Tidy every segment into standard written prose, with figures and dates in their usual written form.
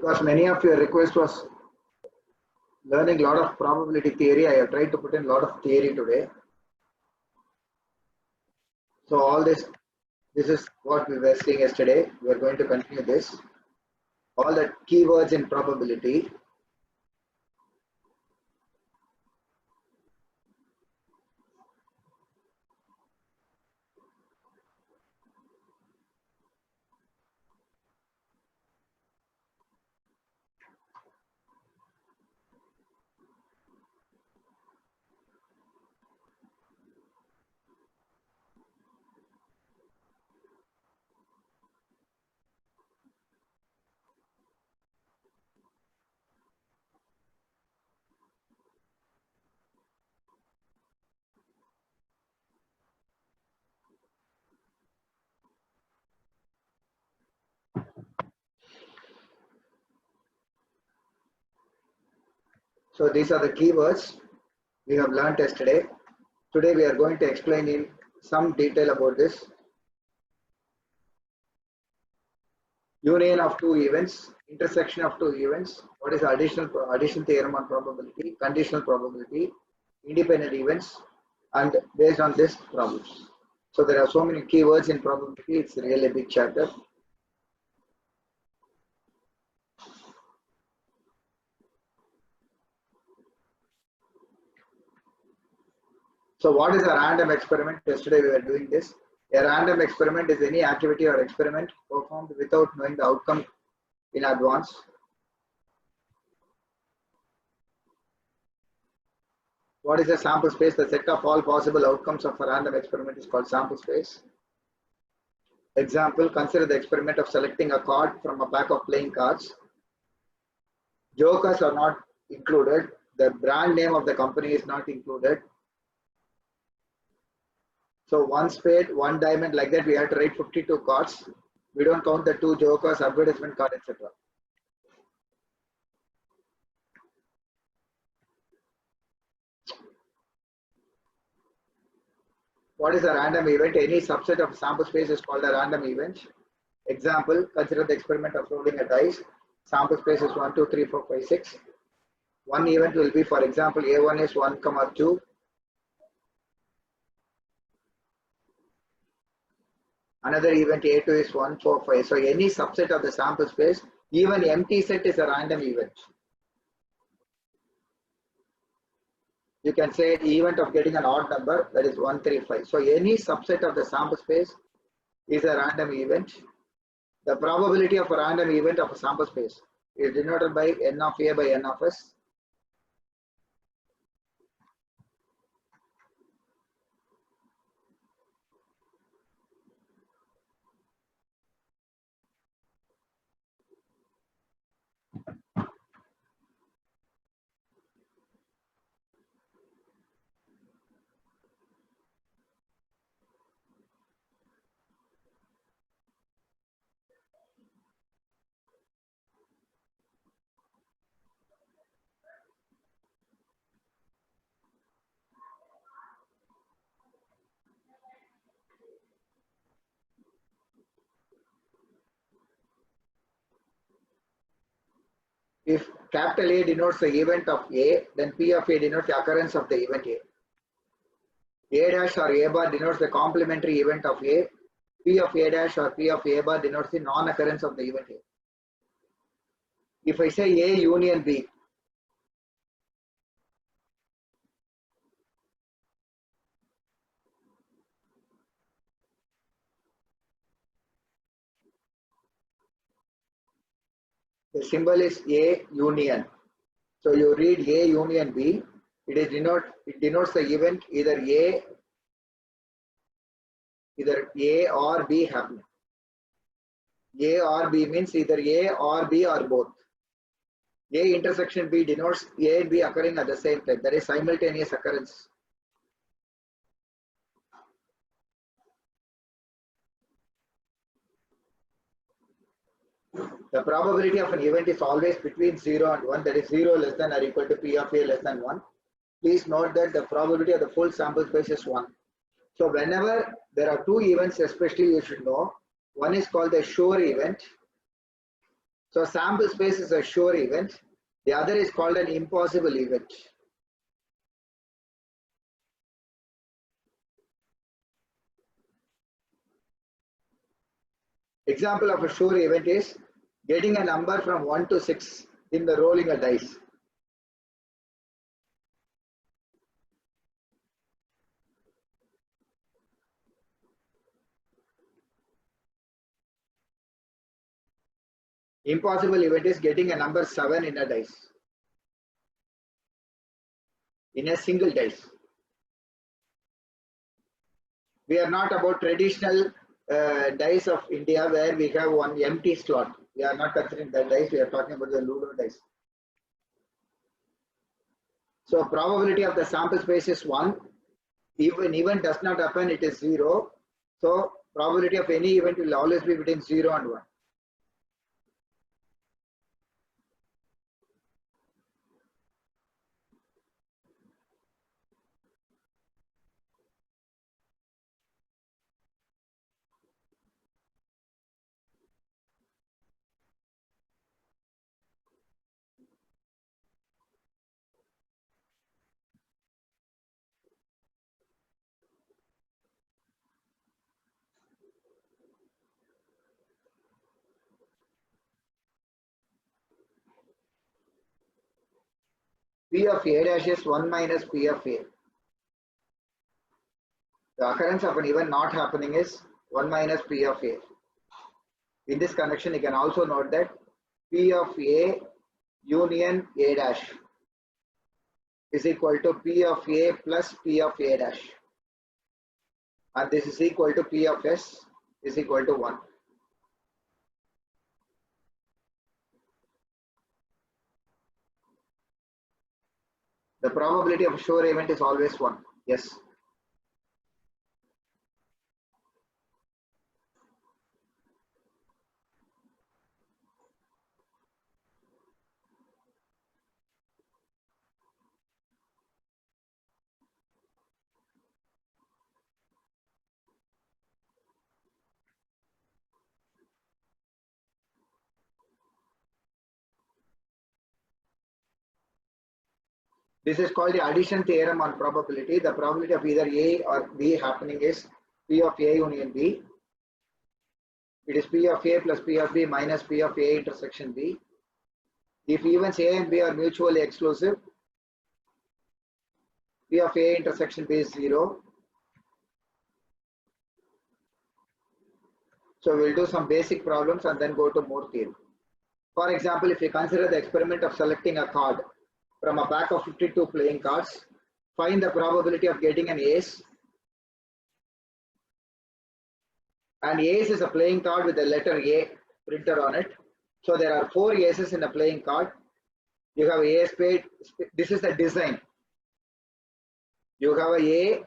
because many of your request was learning a lot of probability theory. I have tried to put in a lot of theory today. So all this is what we were seeing yesterday. We are going to continue this. All the keywords in probability. So these are the keywords we have learned yesterday. Today we are going to explain in some detail about this. Union of two events, intersection of two events, what is the addition theorem on probability, conditional probability, independent events, and based on this problems. So there are so many keywords in probability, it's really a big chapter. So what is a random experiment? Yesterday we were doing this. A random experiment is any activity or experiment performed without knowing the outcome in advance. What is a sample space? The set of all possible outcomes of a random experiment is called sample space. Example, consider the experiment of selecting a card from a pack of playing cards. Jokers are not included. The brand name of the company is not included. So one spade, one diamond, like that we have to write 52 cards. We don't count the 2 jokers, advertisement card, etc. What is a random event? Any subset of sample space is called a random event. Example, consider the experiment of rolling a dice. Sample space is 1, 2, 3, 4, 5, 6. One event will be, for example, A1 is 1, 2. Another event A2 is 1, 4, 5. So any subset of the sample space, even empty set is a random event. You can say event of getting an odd number, that is 1, 3, 5. So any subset of the sample space is a random event. The probability of a random event of a sample space is denoted by n of A by n of S. If capital A denotes the event of A, then P of A denotes the occurrence of the event A. A dash or A bar denotes the complementary event of A. P of A dash or P of A bar denotes the non-occurrence of the event A. If I say A union B, the symbol is A union. So you read A union B, it denotes the event either A or B happening. A or B means either A or B or both. A intersection B denotes A and B occurring at the same time. That is simultaneous occurrence. The probability of an event is always between 0 and 1. That is 0 less than or equal to P of A less than 1. Please note that the probability of the full sample space is 1. So whenever there are two events, especially you should know, one is called the Shor event. So sample space is a sure event. The other is called an impossible event. Example of a sure event is getting a number from 1 to 6 in the rolling a dice. Impossible event is getting a number 7 in a dice, in a single dice. We are not about traditional dice of India where we have one empty slot. We are not considering that dice, we are talking about the Ludo dice. So probability of the sample space is 1. If an event does not happen, it is 0. So probability of any event will always be between 0 and 1. P of A dash is 1 minus P of A. The occurrence of an event not happening is 1 minus P of A. In this connection, you can also note that P of A union A dash is equal to P of A plus P of A dash. And this is equal to P of S is equal to 1. The probability of a sure event is always 1. Yes. This is called the addition theorem on probability. The probability of either A or B happening is P of A union B. It is P of A plus P of B minus P of A intersection B. If events A and B are mutually exclusive, P of A intersection B is 0. So we'll do some basic problems and then go to more theory. For example, if you consider the experiment of selecting a card from a pack of 52 playing cards, find the probability of getting an ace. And ace is a playing card with the letter A printed on it. So there are 4 aces in a playing card. You have A spade. This is the design. You have a A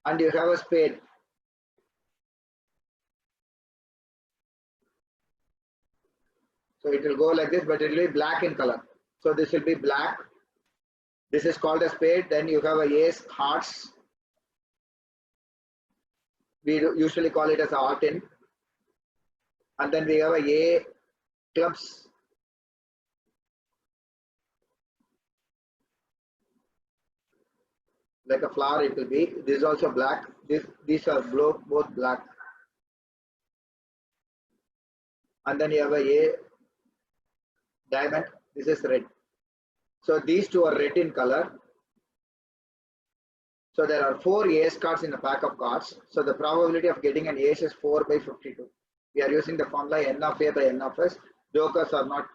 and you have a spade. So it will go like this, but it will be black in color. So this will be black. This is called a spade. Then you have a ace, hearts. We usually call it as a heart in. And then we have a A, clubs. Like a flower it will be. This is also black. These are both black. And then you have a diamond. This is red. So these two are red in color. So there are 4 ace cards in a pack of cards. So the probability of getting an ace is 4 by 52. We are using the formula n of A by n of S. Jokers are not,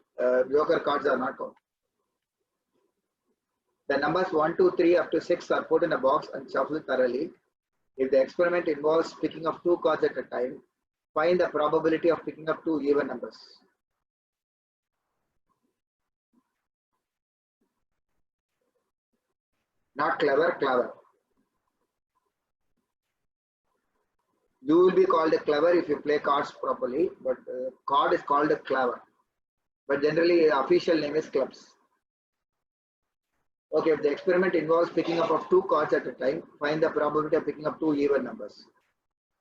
joker cards are not counted. The numbers 1, 2, 3 up to 6 are put in a box and shuffled thoroughly. If the experiment involves picking up 2 cards at a time, find the probability of picking up 2 even numbers. Not clever, clever. You will be called a clever if you play cards properly, but card is called a clever. But generally, the official name is clubs. Okay, if the experiment involves picking up of 2 cards at a time, find the probability of picking up 2 even numbers.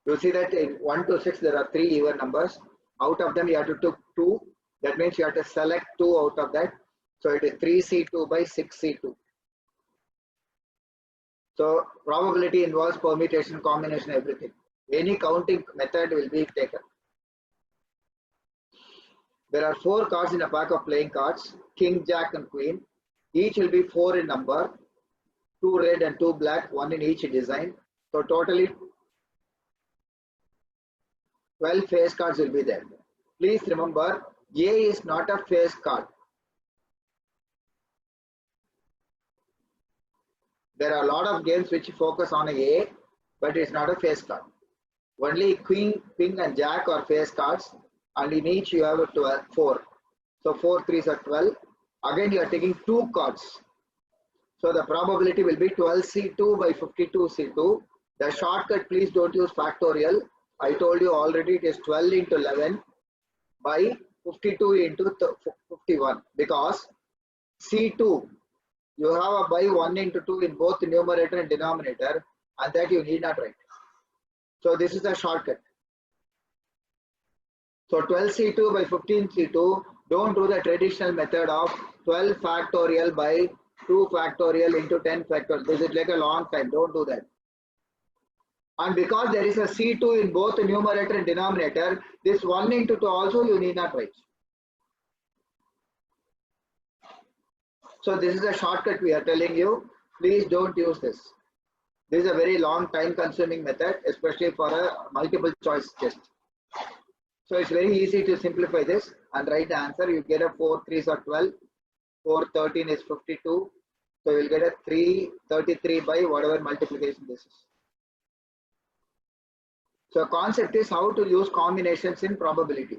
You see that in 1 to 6 there are 3 even numbers. Out of them you have to take 2 That means you have to select 2 out of that. So it is 3C2 by 6C2. So probability involves permutation, combination, everything. Any counting method will be taken. There are 4 cards in a pack of playing cards, king, jack and queen. Each will be 4 in number, 2 red and 2 black, 1 in each design. So totally 12 face cards will be there. Please remember, A is not a face card. There are a lot of games which focus on A, but it's not a face card. Only queen, king and jack are face cards, and in each you have a 12, 4. So 4 3s are 12. Again you are taking 2 cards. So the probability will be 12C2 by 52C2. The shortcut, please don't use factorial. I told you already it is 12 into 11 by 52 into 51, because C2, you have a by 1 into 2 in both numerator and denominator, and that you need not write. So this is a shortcut. So 12C2 by 15C2, don't do the traditional method of 12 factorial by 2 factorial into 10 factorial. This is like a long time, don't do that. And because there is a C2 in both numerator and denominator, this 1 into 2 also you need not write. So this is a shortcut we are telling you. Please don't use this. This is a very long time consuming method, especially for a multiple choice test. So it's very easy to simplify this and write the answer. You get a 4 3s are 12, 4 13 is 52. So you'll get a 333 by whatever multiplication this is. So concept is how to use combinations in probability.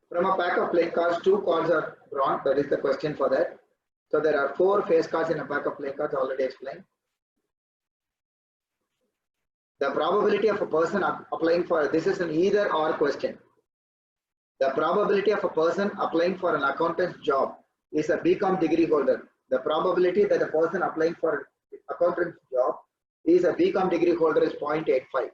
From a pack of playing cards, 2 cards are drawn. That is the question for that. So there are 4 face cards in a pack of playing cards, already explained. The probability of a person applying for, this is an either or question. The probability of a person applying for an accountant's job is a BCom degree holder. The probability that a person applying for accountant's job is a BCom degree holder is 0.85.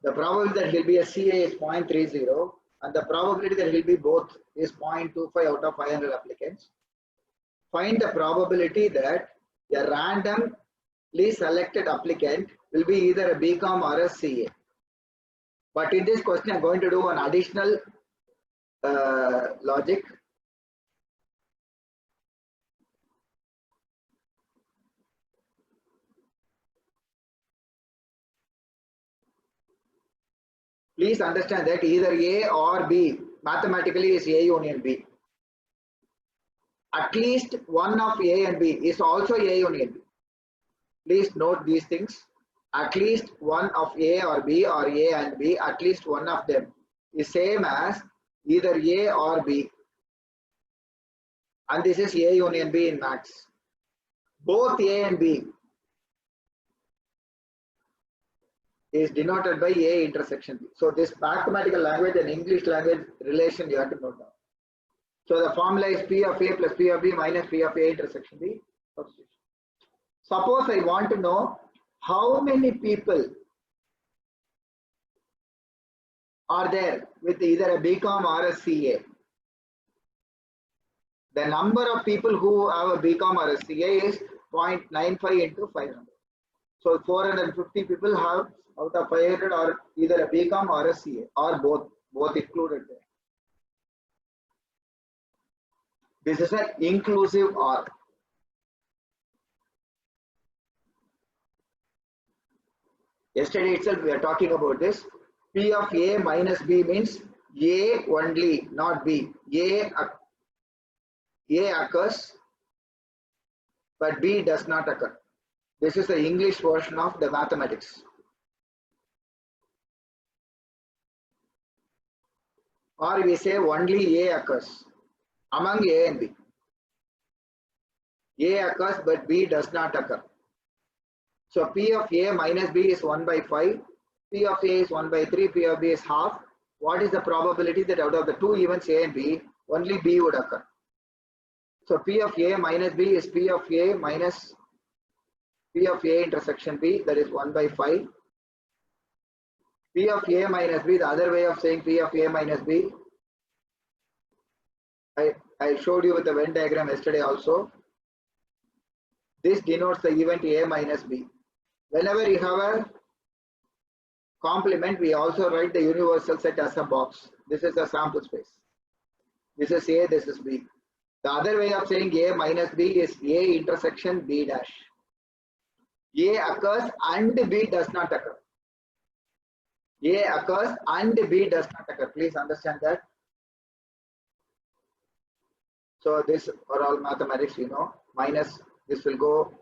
The probability that he'll be a CA is 0.30, and the probability that he'll be both is 0.25 out of 500 applicants. Find the probability that a randomly selected applicant will be either a BCom or a CA. But in this question, I'm going to do an additional logic. Please understand that either A or B mathematically is A union B. At least one of A and B is also A union B. Please note these things. At least one of A or B or A and B, at least one of them is same as either A or B. And this is A union B in maths. Both A and B is denoted by A intersection B. So this mathematical language and English language relation you have to note down. So the formula is P of A plus P of B minus P of A intersection B. Suppose I want to know how many people are there with either a BCom or a CA. The number of people who have a BCom or a CA is 0.95 into 500. So 450 people have out of 500 are either a BCom or a CA or both included there. This is an inclusive OR. Yesterday itself we are talking about this. P of A minus B means A only, not B. A occurs, but B does not occur. This is the English version of the mathematics. Or we say only A occurs among A and B. A occurs but B does not occur. So P of A minus B is 1 by 5. P of A is 1 by 3. P of B is half. What is the probability that out of the two events A and B, only B would occur? So P of A minus B is P of A minus P of A intersection B, that is 1 by 5. P of A minus B, the other way of saying P of A minus B, I showed you with the Venn diagram yesterday also. This denotes the event A minus B. Whenever you have a complement, we also write the universal set as a box. This is a sample space. This is A, this is B. The other way of saying A minus B is A intersection B dash. A occurs and B does not occur. A occurs and B does not occur. Please understand that. So this for all mathematics, you know, minus this will go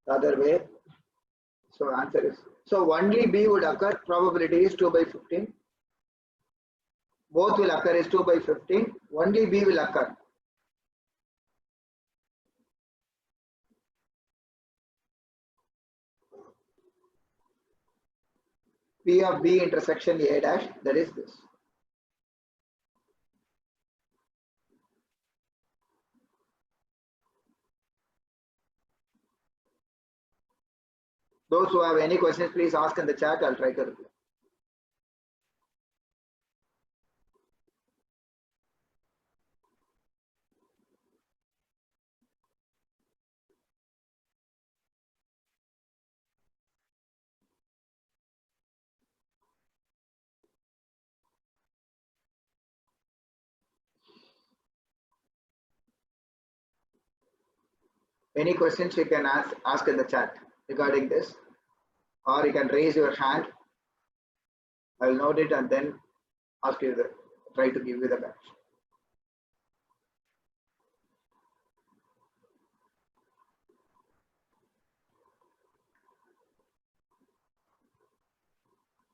the other way. So answer is, so only B would occur, probability is 2 by 15. Both will occur is 2 by 15, only B will occur. P of B intersection A dash, that is this. Those who have any questions, please ask in the chat, I'll try to reply. Any questions you can ask in the chat regarding this, or you can raise your hand. I will note it and then ask you try to give you the batch.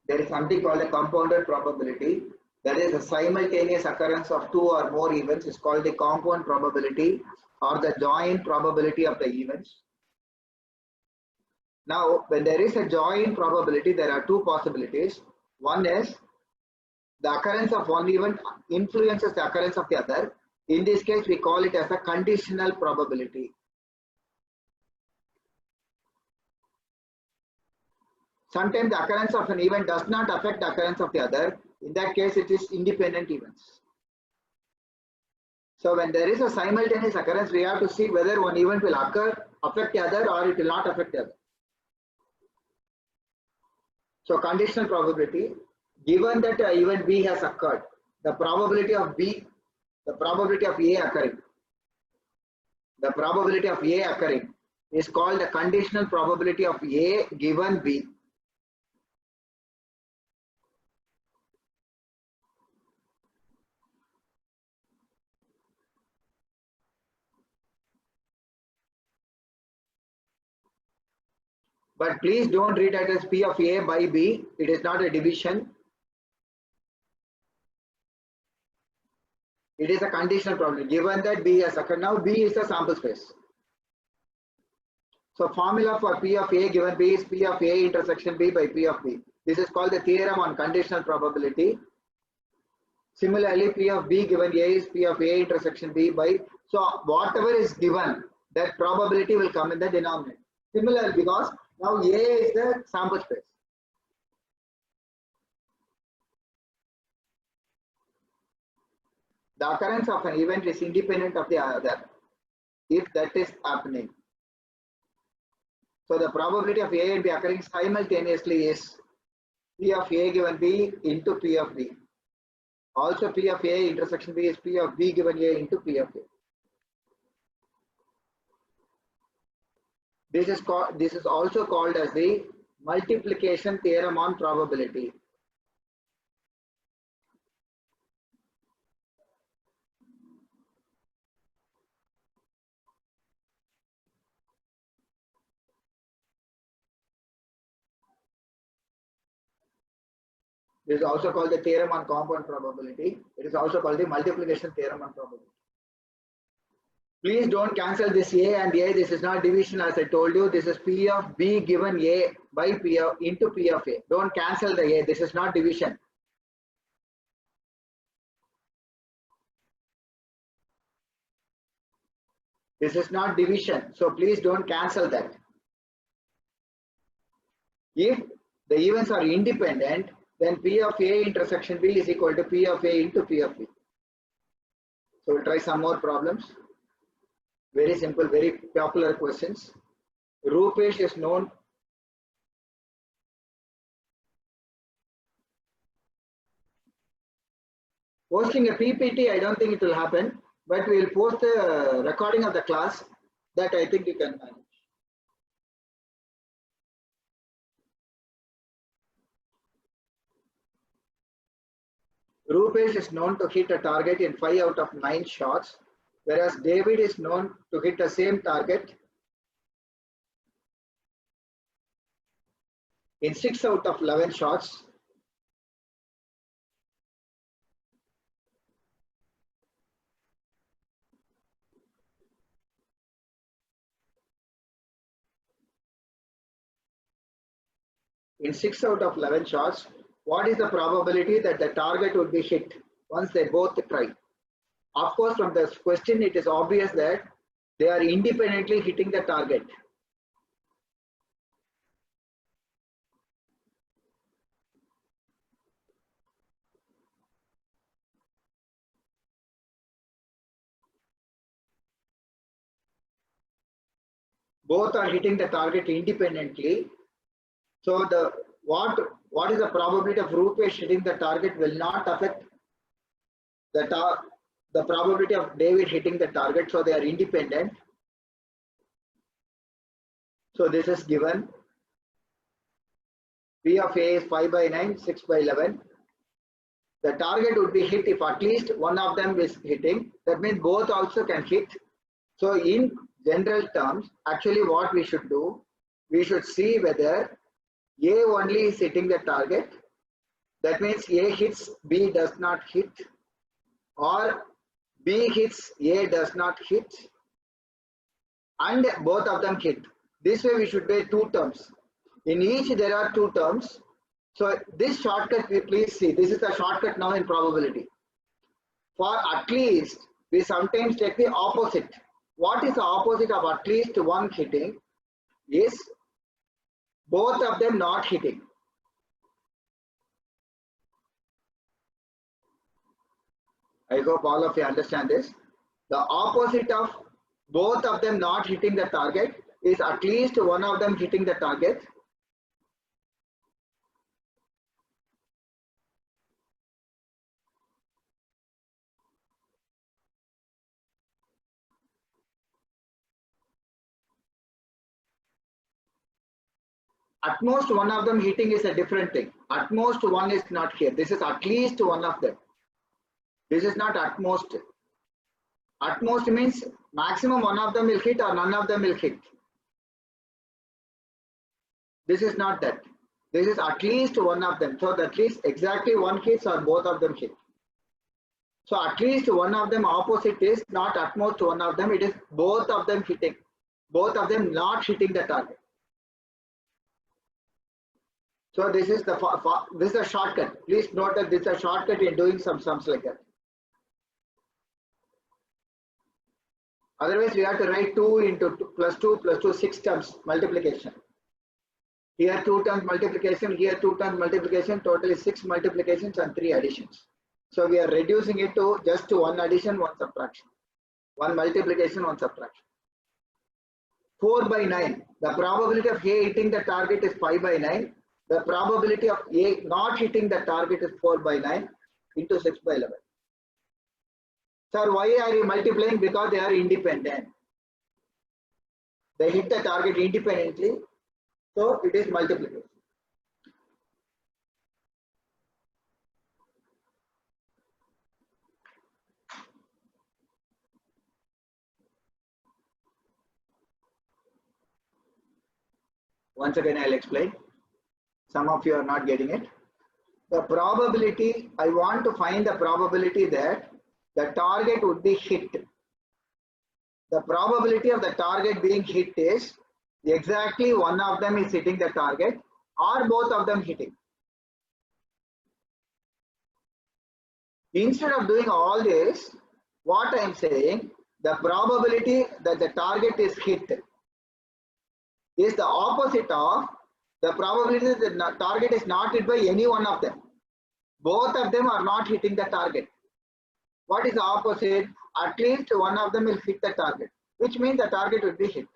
There is something called a compounded probability. That is the simultaneous occurrence of two or more events is called the compound probability or the joint probability of the events. Now, when there is a joint probability, there are two possibilities. One is the occurrence of one event influences the occurrence of the other. In this case, we call it as a conditional probability. Sometimes the occurrence of an event does not affect the occurrence of the other. In that case, it is independent events. So when there is a simultaneous occurrence, we have to see whether one event will affect the other or it will not affect the other. So conditional probability, given that event B has occurred, the probability of A occurring, the probability of A occurring is called the conditional probability of A given B. But please don't read it as P of A by B. It is not a division. It is a conditional probability. Given that B has occurred, now B is a sample space. So formula for P of A given B is P of A intersection B by P of B. This is called the theorem on conditional probability. Similarly, P of B given A is P of A intersection B by, so whatever is given, that probability will come in the denominator. Similar, because now A is the sample space. The occurrence of an event is independent of the other, if that is happening. So the probability of A and B occurring simultaneously is P of A given B into P of B. Also P of A intersection B is P of B given A into P of A. This is also called as the multiplication theorem on probability. This is also called the theorem on compound probability. It is also called the multiplication theorem on probability. Please don't cancel this A and A. This is not division as I told you. This is P of B given A by P of into P of A. Don't cancel the A. This is not division. This is not division. So please don't cancel that. If the events are independent, then P of A intersection B is equal to P of A into P of B. So we'll try some more problems. Very simple, very popular questions. Rupesh is known. Posting a PPT, I don't think it will happen, but we will post a recording of the class that I think you can manage. Rupesh is known to hit a target in 5 out of 9 shots, whereas David is known to hit the same target in 6 out of 11 shots. In 6 out of 11 shots, what is the probability that the target would be hit once they both try? Of course, from this question, it is obvious that they are independently hitting the target. Both are hitting the target independently. So what is the probability of Rupesh hitting the target will not affect the probability of David hitting the target. So they are independent. So this is given. P of A is 5 by 9, 6 by 11. The target would be hit if at least one of them is hitting. That means both also can hit. So in general terms, actually what we should do, we should see whether A only is hitting the target. That means A hits, B does not hit, or B hits, A does not hit, and both of them hit. This way we should take two terms. In each there are two terms. So this shortcut, please see, this is the shortcut now in probability. For at least, we sometimes take the opposite. What is the opposite of at least one hitting? Is both of them not hitting. I hope all of you understand this. The opposite of both of them not hitting the target is at least one of them hitting the target. At most one of them hitting is a different thing. At most one is not here. This is at least one of them. This is not at most. At most means maximum one of them will hit or none of them will hit. This is not that. This is at least one of them. So at least exactly one hits or both of them hit. So at least one of them opposite is not at most one of them. It is both of them hitting. Both of them not hitting the target. So this is a shortcut. Please note that this is a shortcut in doing some sums like that. Otherwise, we have to write 2 into 2 plus 2, 6 terms multiplication. Here 2 terms multiplication, here 2 terms multiplication, totally 6 multiplications and 3 additions. So we are reducing it to just 1 addition, 1 subtraction. 1 multiplication, 1 subtraction. 4 by 9. The probability of A hitting the target is 5 by 9. The probability of A not hitting the target is 4 by 9 into 6 by 11. Sir, why are you multiplying? Because they are independent. They hit the target independently, so it is multiplication. Once again, I'll explain. Some of you are not getting it. The probability, I want to find the probability that the target would be hit. the probability of the target being hit is exactly one of them is hitting the target or both of them hitting. Instead of doing all this, what I am saying, the probability that the target is hit is the opposite of the probability that the target is not hit by any one of them. Both of them are not hitting the target. What is the opposite? At least one of them will hit the target, which means the target will be hit.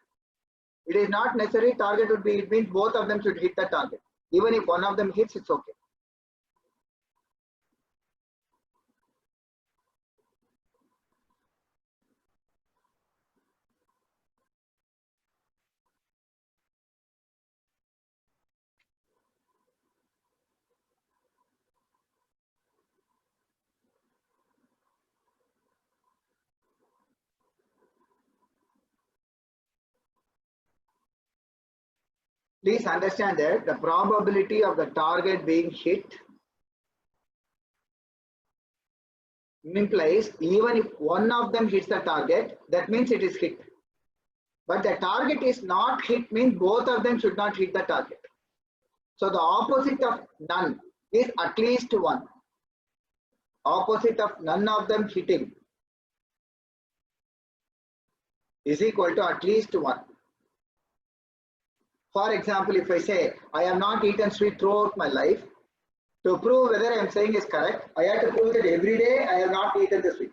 It is not necessary target would be, it means both of them should hit the target. Even if one of them hits, it's okay. Please understand that the probability of the target being hit implies even if one of them hits the target, that means it is hit. But the target is not hit means both of them should not hit the target. So the opposite of none is at least one. Opposite of none of them hitting is equal to at least one. For example, if I say I have not eaten sweet throughout my life, to prove whether I am saying is correct, I have to prove that every day I have not eaten the sweet.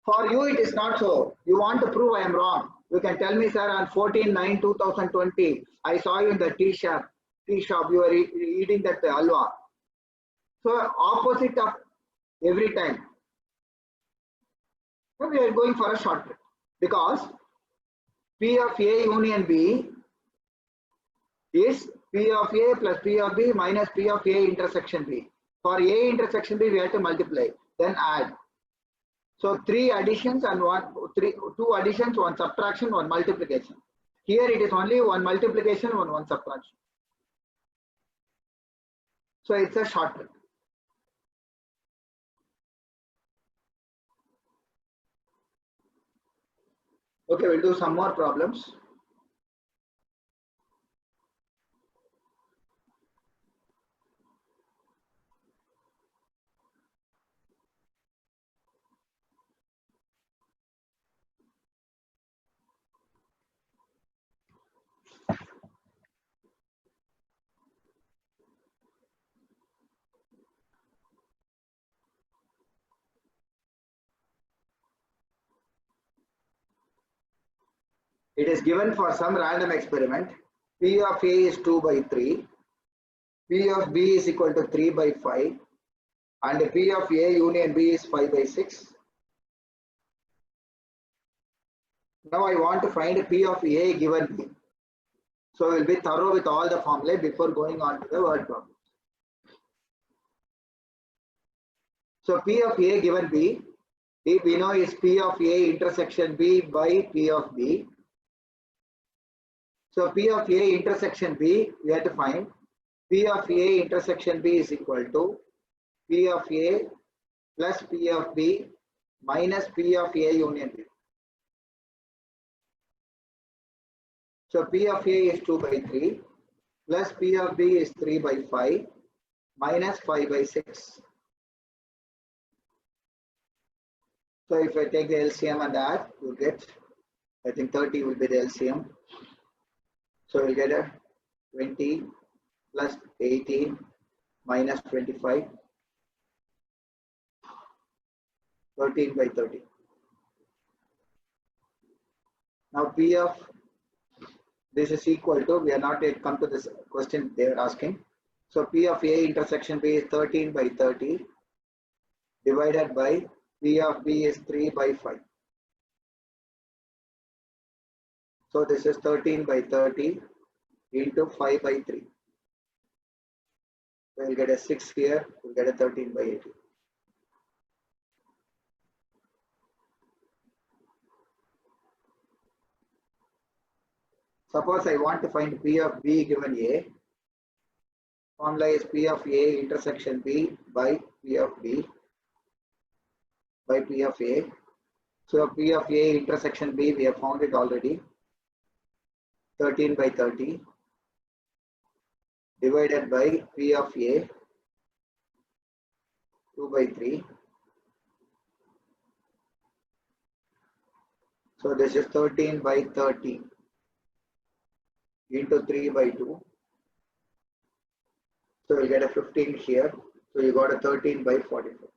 For you, it is not so. You want to prove I am wrong. You can tell me, sir, on 14/9/2020, I saw you in the tea shop. You were eating that halwa. So opposite of every time. So we are going for a shortcut because P of A union B is P of A plus P of B minus P of A intersection B. For A intersection B, we have to multiply, then add. So three additions and two additions, one subtraction, one multiplication. Here it is only one multiplication, one subtraction. So it's a shortcut. Okay, we'll do some more problems. It is given for some random experiment. P of A is 2/3, P of B is equal to 3/5, and P of A union B is 5/6. Now I want to find P of A given B. So we'll be thorough with all the formulae before going on to the word problem. So P of A given B, we know is P of A intersection B by P of B. So P of A intersection B, we have to find P of A intersection B is equal to P of A plus P of B minus P of A union B. So P of A is 2/3 plus P of B is 3/5 minus 5/6. So if I take the LCM and add, you get, I think 30 will be the LCM. So we'll get a 20 plus 18 minus 25, 13/30. Now P of this is equal to, we are not yet come to this question they are asking. So P of A intersection B is 13/30 divided by P of B is 3/5. So this is 13/30 into 5/3. So we'll get a 6 here, we'll get a 13/80. Suppose I want to find P of B given A. Formula is P of A intersection B by P of B by P of A. So P of A intersection B, we have found it already. 13 by 30 divided by P of A 2 by 3. So this is 13 by 30 into 3 by 2. So you get a 15 here. So you got a 13 by 44.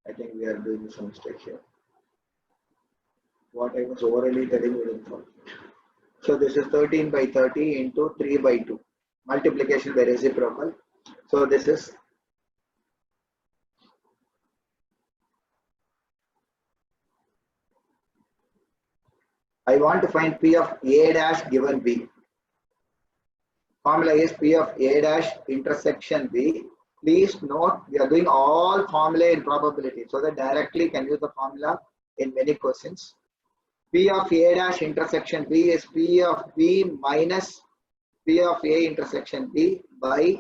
I think we are doing some mistake here. What I was orally telling you didn't follow. So this is 13 by 30 into 3 by 2. Multiplication by reciprocal. So this is I want to find P of A dash given B. Formula is P of A dash intersection B. Please note we are doing all formula in probability so that directly can use the formula in many questions. P of A dash intersection B is P of B minus P of A intersection B by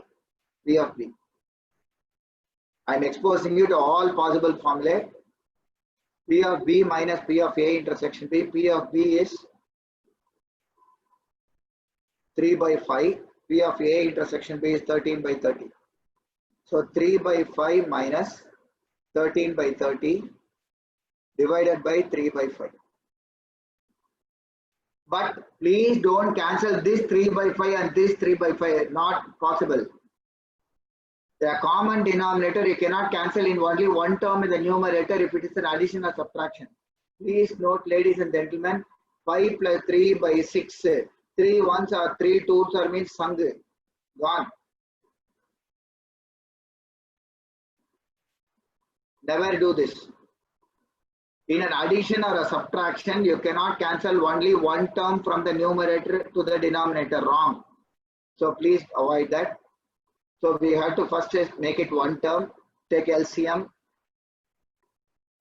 P of B. I am exposing you to all possible formulae. P of B minus P of A intersection B. P of B is 3 by 5. P of A intersection B is 13 by 30. So 3 by 5 minus 13 by 30 divided by 3 by 5. But please don't cancel this 3 by 5 and this 3 by 5. Not possible. The common denominator you cannot cancel in only one term in the numerator if it is an addition or subtraction. Please note, ladies and gentlemen, 5 plus 3 by 6. 3 ones or 3 twos are means sung. Gone. Never do this. In an addition or a subtraction, you cannot cancel only one term from the numerator to the denominator. Wrong. So please avoid that. So we have to first make it one term. Take LCM.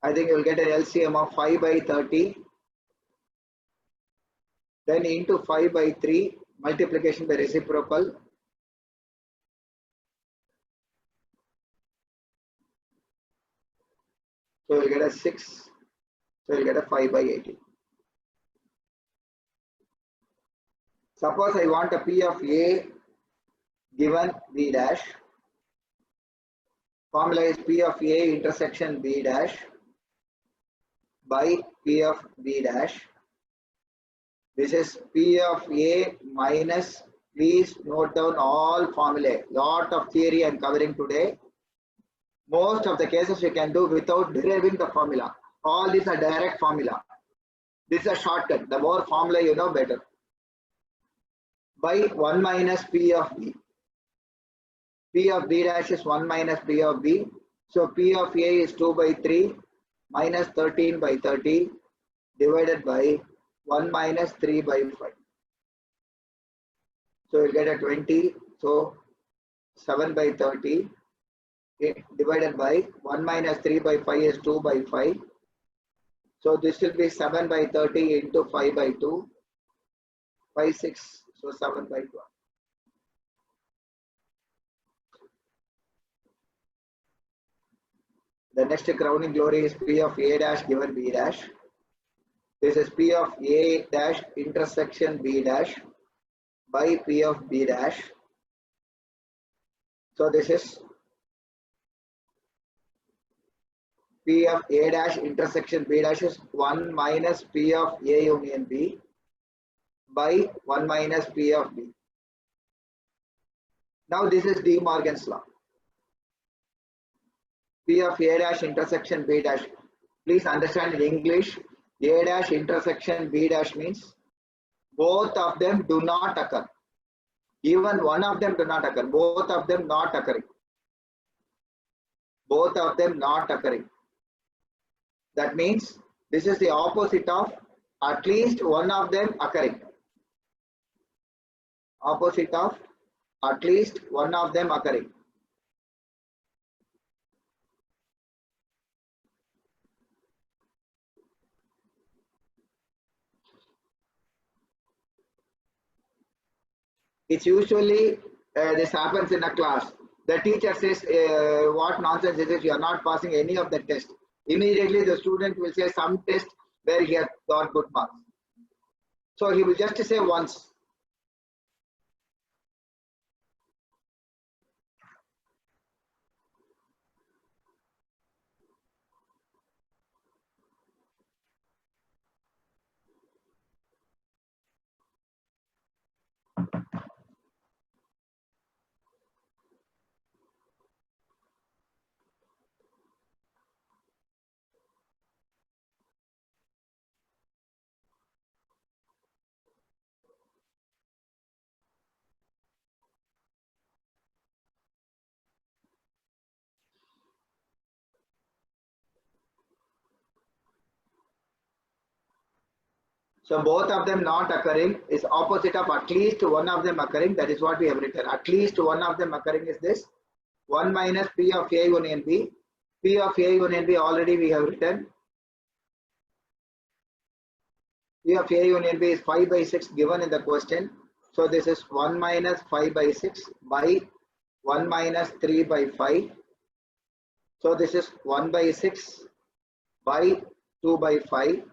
I think you will get an LCM of 5 by 30. Then into 5 by 3. Multiplication by reciprocal. So you get a 6. So you get a 5 by 80. Suppose I want a P of A given B dash. Formula is P of A intersection B dash by P of B dash. This is P of A minus, please note down all formulae. Lot of theory I am covering today. Most of the cases you can do without deriving the formula. All these are direct formula. This is a shortcut. The more formula you know, better. By 1 minus P of B. P of B dash is 1 minus P of B. So P of A is 2 by 3 minus 13 by 30 divided by 1 minus 3 by 5. So you get a 20. So 7 by 30 divided by 1 minus 3 by 5 is 2 by 5. So this will be 7 by 30 into 5 by 2. 5, 6. So 7 by 12. The next crowning glory is P of A dash given B dash. This is P of A dash intersection B dash by P of B dash. So this is P of A dash intersection B dash is 1 minus P of A union B by 1 minus P of B. Now this is De Morgan's law. P of A dash intersection B dash. Please understand in English, A dash intersection B dash means both of them do not occur. Even one of them do not occur. Both of them not occurring. Both of them not occurring. That means this is the opposite of at least one of them occurring. Opposite of at least one of them occurring. It's usually this happens in a class. The teacher says, what nonsense is this? You are not passing any of the test. Immediately the student will say some test where he has got good marks. So he will just say once. So both of them not occurring is opposite of at least one of them occurring. That is what we have written. At least one of them occurring is this 1 minus P of A union B. P of A union B already we have written. P of A union B is 5 by 6 given in the question. So this is 1 minus 5 by 6 by 1 minus 3 by 5. So this is 1 by 6 by 2 by 5.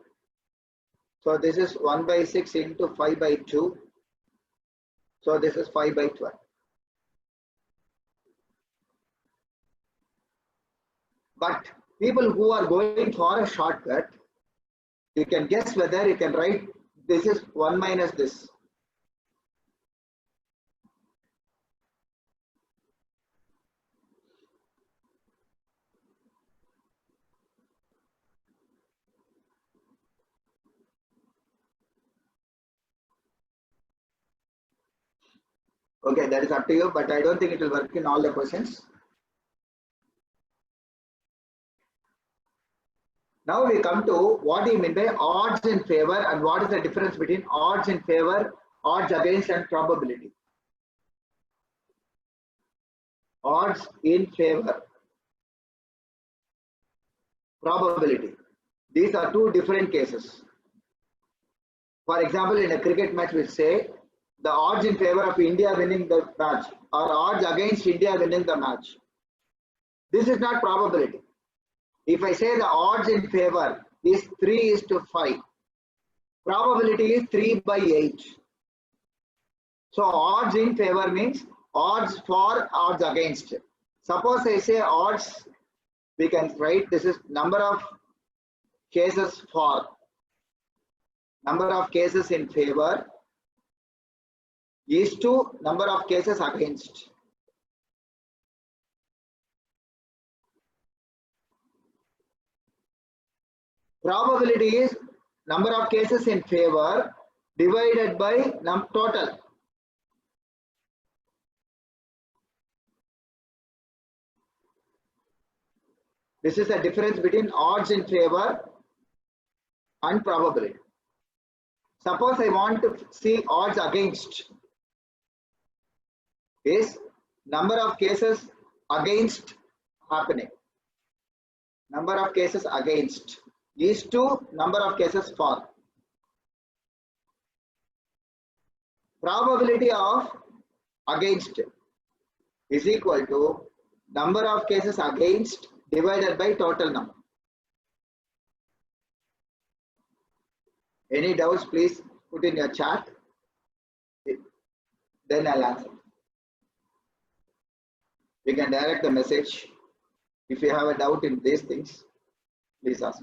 So this is 1 by 6 into 5 by 2. So this is 5 by 12. But people who are going for a shortcut, you can guess whether you can write this is 1 minus this. Okay, that is up to you, but I don't think it will work in all the questions. Now we come to what do you mean by odds in favor and what is the difference between odds in favor, odds against and probability. Odds in favor, probability. These are two different cases. For example, in a cricket match we say the odds in favor of India winning the match or odds against India winning the match. This is not probability. If I say the odds in favor is 3:5, probability is 3 by 8. So odds in favor means odds for, odds against. Suppose I say odds, we can write this is number of cases for, number of cases in favor is to number of cases against. Probability is number of cases in favor divided by total. This is the difference between odds in favor and probability. Suppose I want to see odds against is number of cases against happening. Number of cases against is to number of cases for. Probability of against is equal to number of cases against divided by total number. Any doubts, please put in your chat. Then I'll answer. You can direct the message. If you have a doubt in these things, please ask.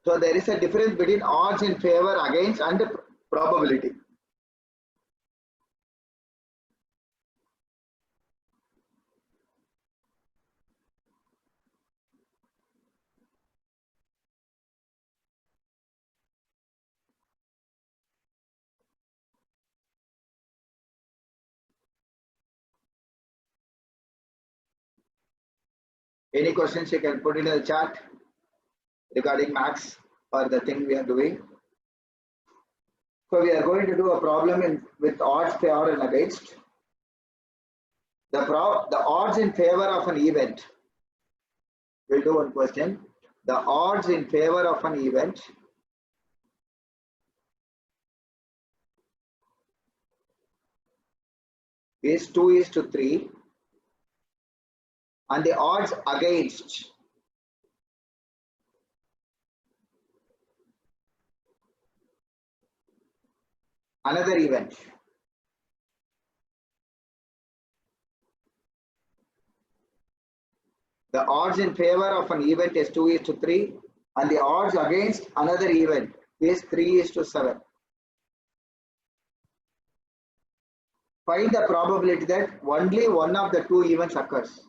So there is a difference between odds in favor, against, and probability. Any questions you can put in the chat regarding maths or the thing we are doing. So we are going to do a problem with odds, favor and against. The odds in favor of an event. We'll do one question. The odds in favor of an event is 2:3 and the odds against another event the odds in favor of an event is 2:3 and the odds against another event is 3:7. Find the probability that only one of the two events occurs.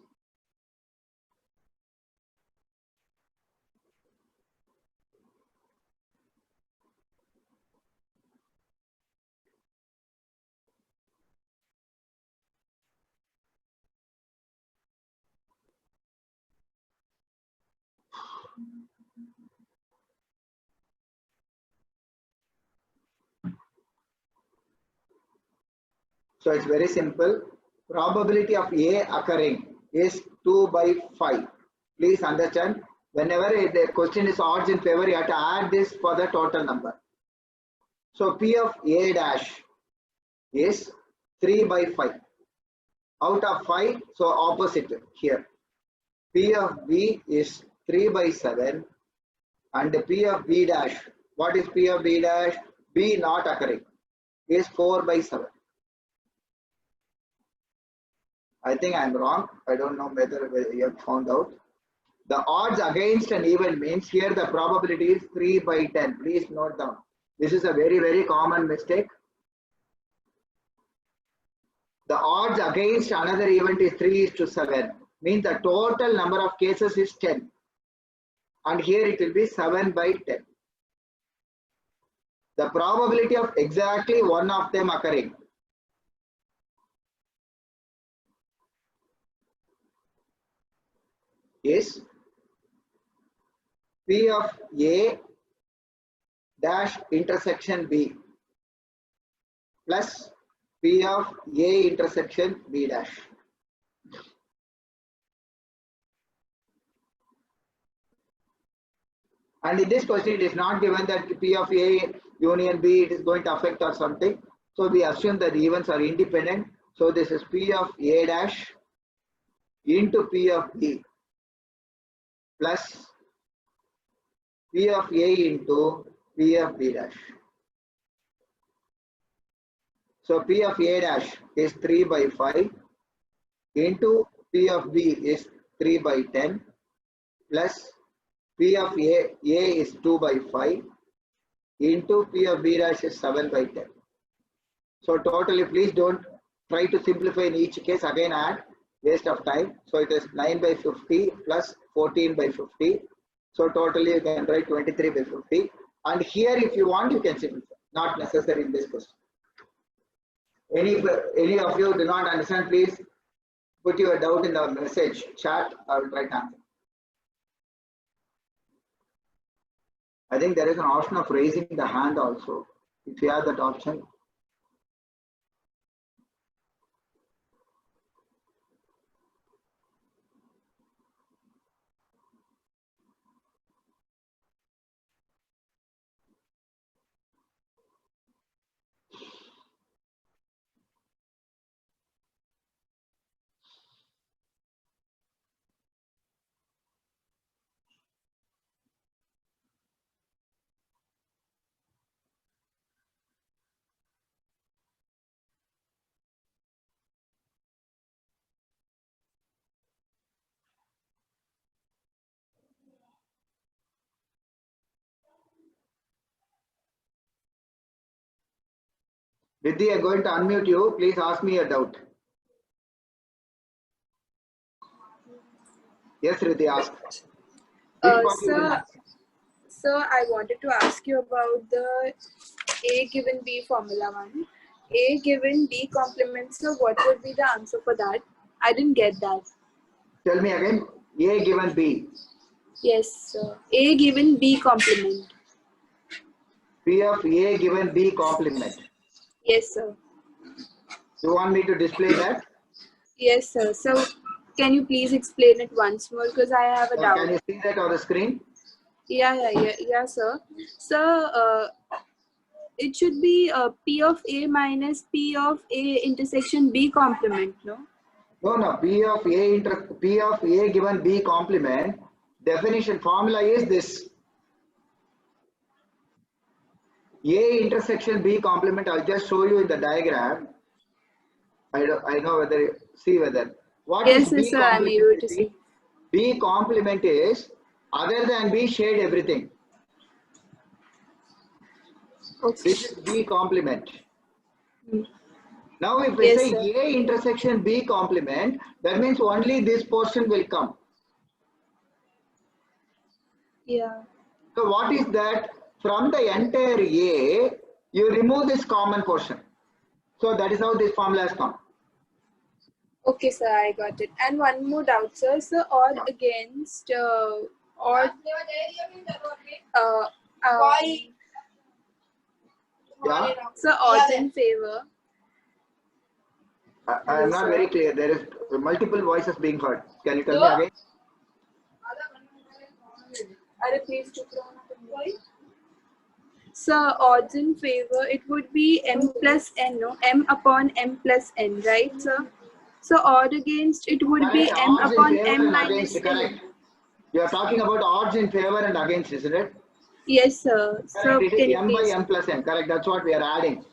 So it's very simple. Probability of A occurring is 2/5. Please understand, whenever the question is odds in favor, you have to add this for the total number. So P of A dash is 3/5. Out of 5, so opposite here. P of B is 3/7 and P of B dash. What is P of B dash? B not occurring is 4/7. I think I'm wrong. I don't know whether you have found out. The odds against an event means here the probability is 3/10. Please note down. This is a very, very common mistake. The odds against another event is 3:7. Means the total number of cases is 10. And here it will be 7/10. The probability of exactly one of them occurring is P of A dash intersection B plus P of A intersection B dash. And in this question, it is not given that P of A union B it is going to affect or something. So we assume that the events are independent. So this is P of A dash into P of B plus P of A into P of B dash. So P of A dash is 3/5 into P of B is 3/10 plus P of A is 2/5 into P of B dash is 7/10. So totally, please don't try to simplify in each case. Again, add, waste of time. So it is 9/50 plus 14/50. So totally, you can write 23/50. And here, if you want, you can simplify. Not necessary in this question. Any of you do not understand, please put your doubt in the message chat. I will try to answer. I think there is an option of raising the hand also. If you have that option. Riddhi, I'm going to unmute you. Please ask me a doubt. Yes, Riddhi, ask. Sir, I wanted to ask you about the A given B formula one. A given B complement, so what would be the answer for that? I didn't get that. Tell me again. A given B. Yes, sir. A given B complement. P of A given B complement. Yes, sir. You want me to display that? Yes, sir. So, can you please explain it once more because I have a doubt. Can you see that on the screen? Yeah, sir. So, it should be P of A minus P of A intersection B complement, no? No, P of A given B complement, definition formula is this. A intersection B complement, I'll just show you in the diagram. I know whether, see whether. What is Yes, B sir, I'm able complement? to see. B complement is other than B shade everything. Okay. This is B complement. Hmm. Now if we Yes, say sir. A intersection B complement, that means only this portion will come. Yeah. So what is that? From the entire A, you remove this common portion. So that is how this formula has come. Okay, sir, I got it. And one more doubt, sir. So odd against odd Yeah, so odds in favor. I am not very clear. There is multiple voices being heard. Can you tell me again? Please so odds in favor, it would be m plus n, no? M upon m plus n, right, sir? So odd against, it would be Correct. m Odds in upon favor m and minus against. n. Correct. You are talking about odds in favor and against, isn't it? Yes, sir. So Correct. It can is you m by please? m plus n. Correct. That's what we are adding.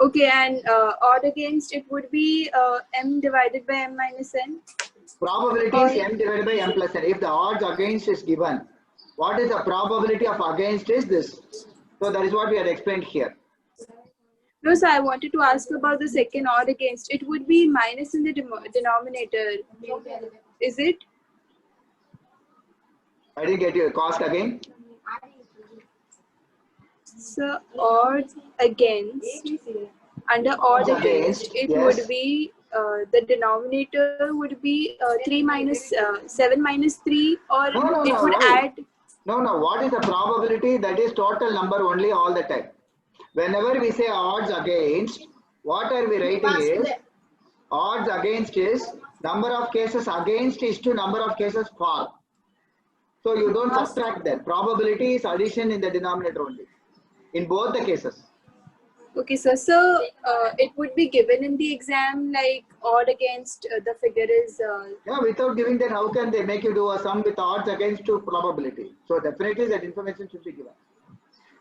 Okay, and odd against, it would be m divided by m minus n. Probability is m divided by m plus n. If the odds against is given, what is the probability of against is this. So that is what we had explained here. No, sir, I wanted to ask about the second odd against. It would be minus in the denominator. Is it? I didn't get your cost again. So odd against, under odd against, it yes. would be the denominator would be 3 minus 7 minus 3, or No, it would why? add. No. What is the probability? That is total number only all the time. Whenever we say odds against, what are we writing is odds against is number of cases against is to number of cases for. So you don't subtract that. Probability is addition in the denominator only. In both the cases. Okay, sir. So it would be given in the exam like odd against the figure is. Yeah, without giving that, how can they make you do a sum with odds against to probability? So definitely that information should be given.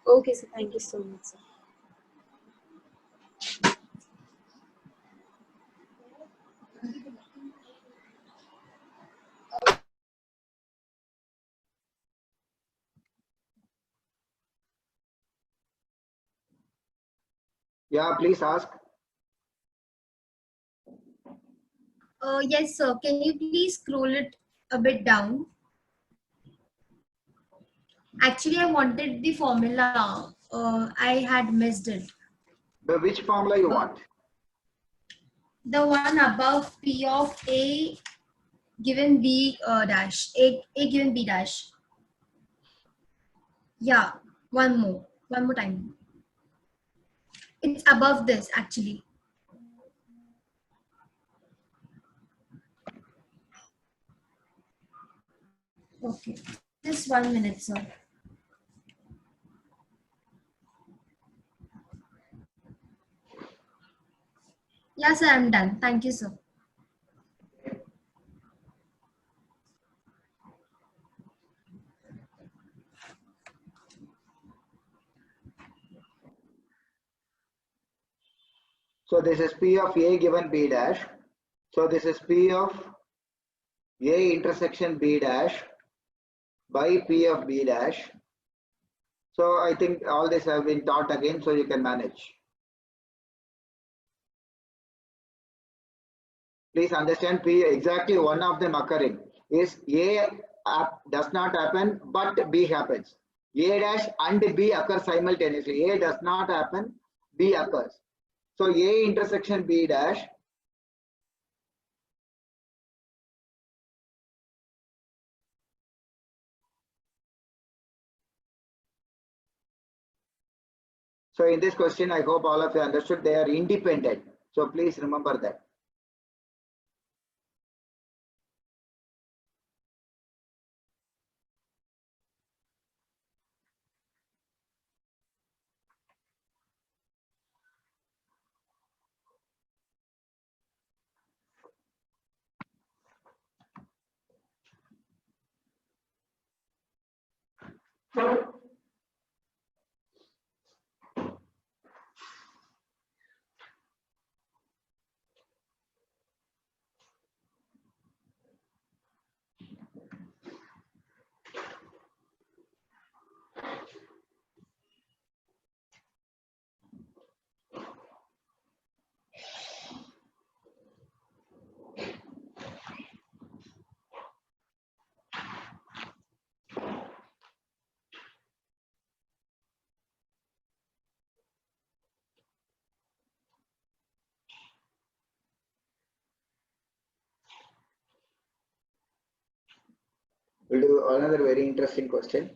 Okay, sir. Thank you so much, sir. Yeah, please ask. Yes, sir. Can you please scroll it a bit down? Actually, I wanted the formula. I had missed it. Which formula you want? The one above P of A given B dash. A given B dash. Yeah, one more time. It's above this actually. Okay, just 1 minute, sir. Yeah, sir, I'm done. Thank you, sir. So this is P of A given B dash. So this is P of A intersection B dash by P of B dash. So I think all this have been taught again, so you can manage. Please understand P, exactly one of them occurring is A does not happen, but B happens. A dash and B occur simultaneously. A does not happen, B occurs. So A intersection B dash So in this question, I hope all of you understood they are independent. So please remember that. We'll do another very interesting question.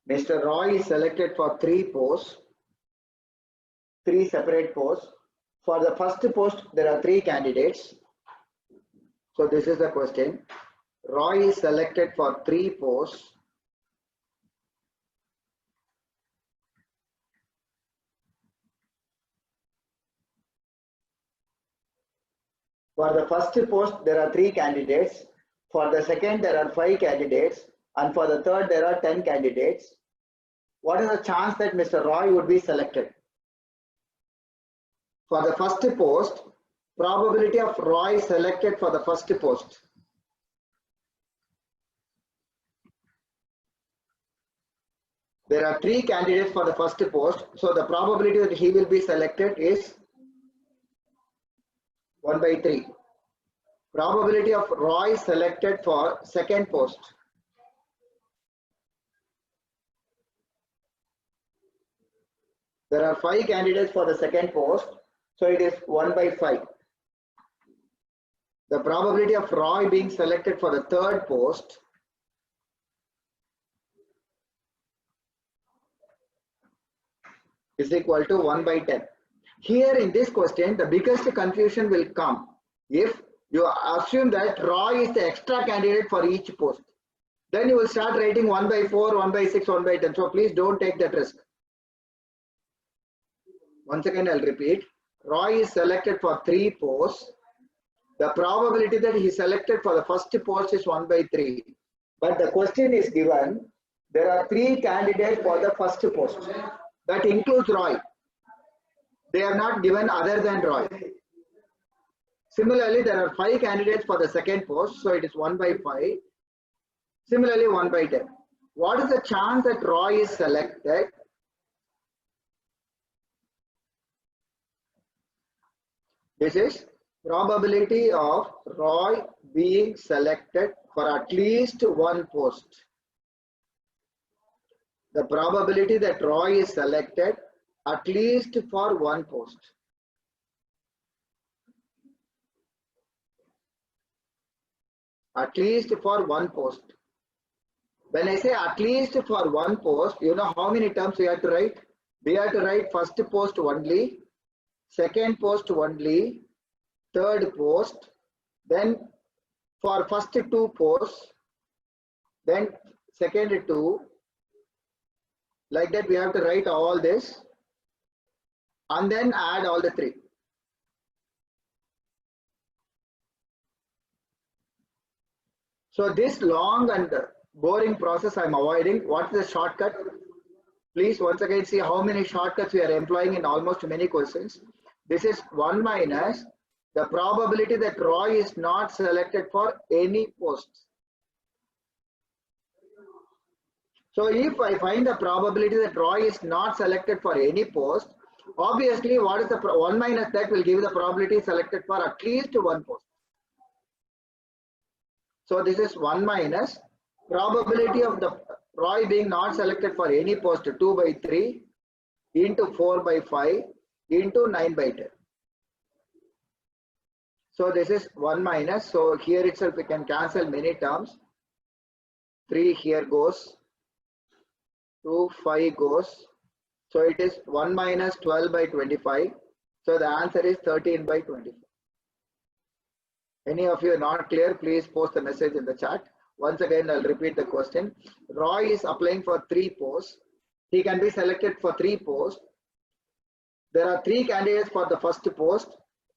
Mr. Roy is selected for 3 posts, 3 separate posts. For the first post, there are 3 candidates. So this is the question. Roy is selected for 3 posts. For the first post, there are 3 candidates. For the second, there are 5 candidates. And for the third, there are 10 candidates. What is the chance that Mr. Roy would be selected? For the first post, probability of Roy selected for the first post. There are 3 candidates for the first post. So the probability that he will be selected is 1 by 3. Probability of Roy selected for second post. There are 5 candidates for the second post, so it is 1 by 5. The probability of Roy being selected for the third post is equal to 1 by 10. Here in this question, the biggest confusion will come if you assume that Roy is the extra candidate for each post. Then you will start writing 1 by 4, 1 by 6, 1 by 10. So please don't take that risk. Once again, I'll repeat. Roy is selected for 3 posts. The probability that he is selected for the first post is 1 by 3. But the question is given, there are 3 candidates for the first post. That includes Roy. They are not given other than Roy. Similarly, there are 5 candidates for the second post, so it is 1 by 5. Similarly, 1 by 10. What is the chance that Roy is selected? This is probability of Roy being selected for at least 1 post. The probability that Roy is selected at least for 1 post. At least for 1 post. When I say at least for 1 post, you know how many terms we have to write? We have to write first post only, second post only, third post, then for first 2 posts, then second 2. Like that we have to write all this and then add all the 3. So this long and boring process I am avoiding. What is the shortcut? Please once again see how many shortcuts we are employing in almost many questions. This is 1 minus the probability that Roy is not selected for any post. So if I find the probability that Roy is not selected for any post, obviously what is the 1 minus that will give the probability selected for at least 1 post. So this is 1 minus probability of the Roy being not selected for any post 2 by 3 into 4 by 5 into 9 by 10. So this is 1 minus. So here itself we can cancel many terms. 3 here goes. 2, 5 goes. So it is 1 minus 12 by 25. So the answer is 13 by 25. Any of you are not clear, please post the message in the chat. Once again, I'll repeat the question. Roy is applying for 3 posts. He can be selected for 3 posts. There are 3 candidates for the first post,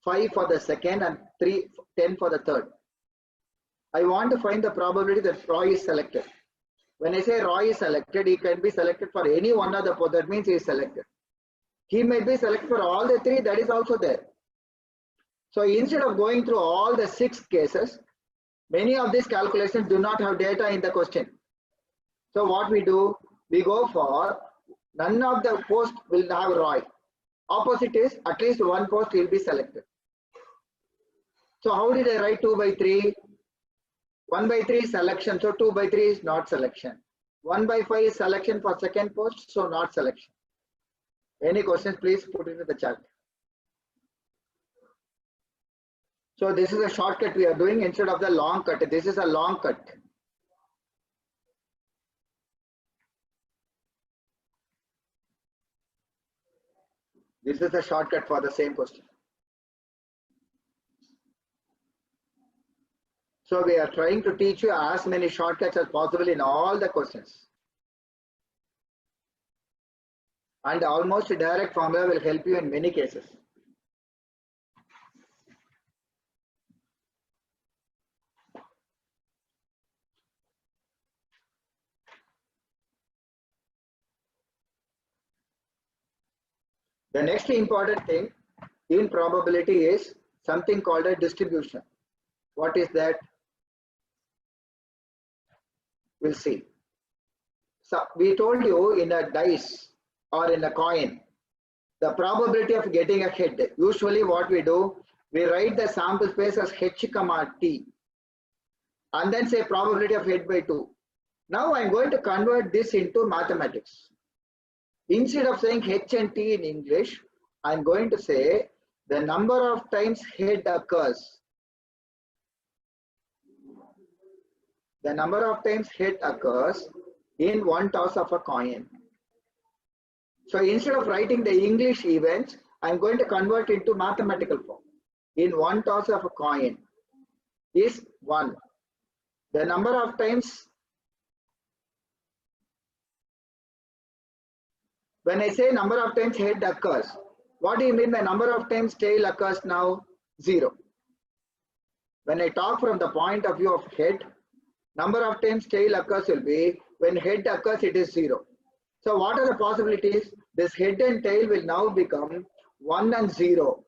5 for the second, and 10 for the third. I want to find the probability that Roy is selected. When I say Roy is selected, he can be selected for any one of the posts. That means he is selected. He may be selected for all the 3. That is also there. So instead of going through all the 6 cases, many of these calculations do not have data in the question. So what we do, we go for none of the posts will have Roy. Opposite is at least one post will be selected. So how did I write 2 by 3? 1 by 3 is selection, so 2 by 3 is not selection. 1 by 5 is selection for second post, so not selection. Any questions, please put it in the chat. So this is a shortcut we are doing instead of the long cut. This is a long cut. This is a shortcut for the same question. So we are trying to teach you as many shortcuts as possible in all the questions. And almost a direct formula will help you in many cases. The next important thing in probability is something called a distribution. What is that? We'll see. So we told you in a dice or in a coin, the probability of getting a head. Usually what we do, we write the sample space as h comma t and then say probability of head by 2. Now I'm going to convert this into mathematics. Instead of saying h and t in English, I'm going to say the number of times head occurs. The number of times head occurs in one toss of a coin. So instead of writing the English events, I'm going to convert into mathematical form. In one toss of a coin is 1. The number of times, when I say number of times head occurs, what do you mean by number of times tail occurs now? 0. When I talk from the point of view of head, number of times tail occurs will be, when head occurs it is 0. So what are the possibilities? This head and tail will now become 1 and 0.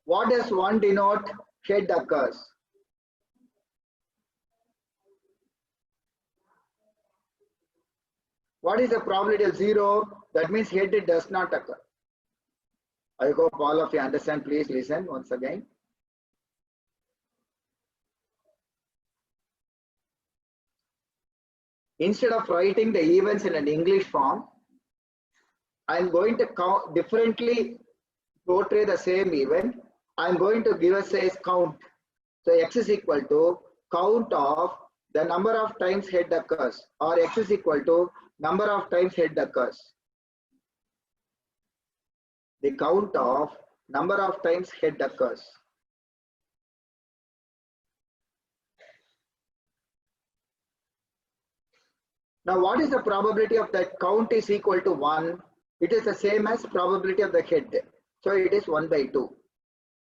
What does 1 denote? Head occurs. What is the probability of 0? That means head does not occur. I hope all of you understand. Please listen once again. Instead of writing the events in an English form, I am going to differently portray the same event. I am going to give us a count. So x is equal to count of the number of times head occurs, or x is equal to number of times head occurs. The count of number of times head occurs. Now what is the probability of that count is equal to 1? It is the same as probability of the head. So it is 1 by 2.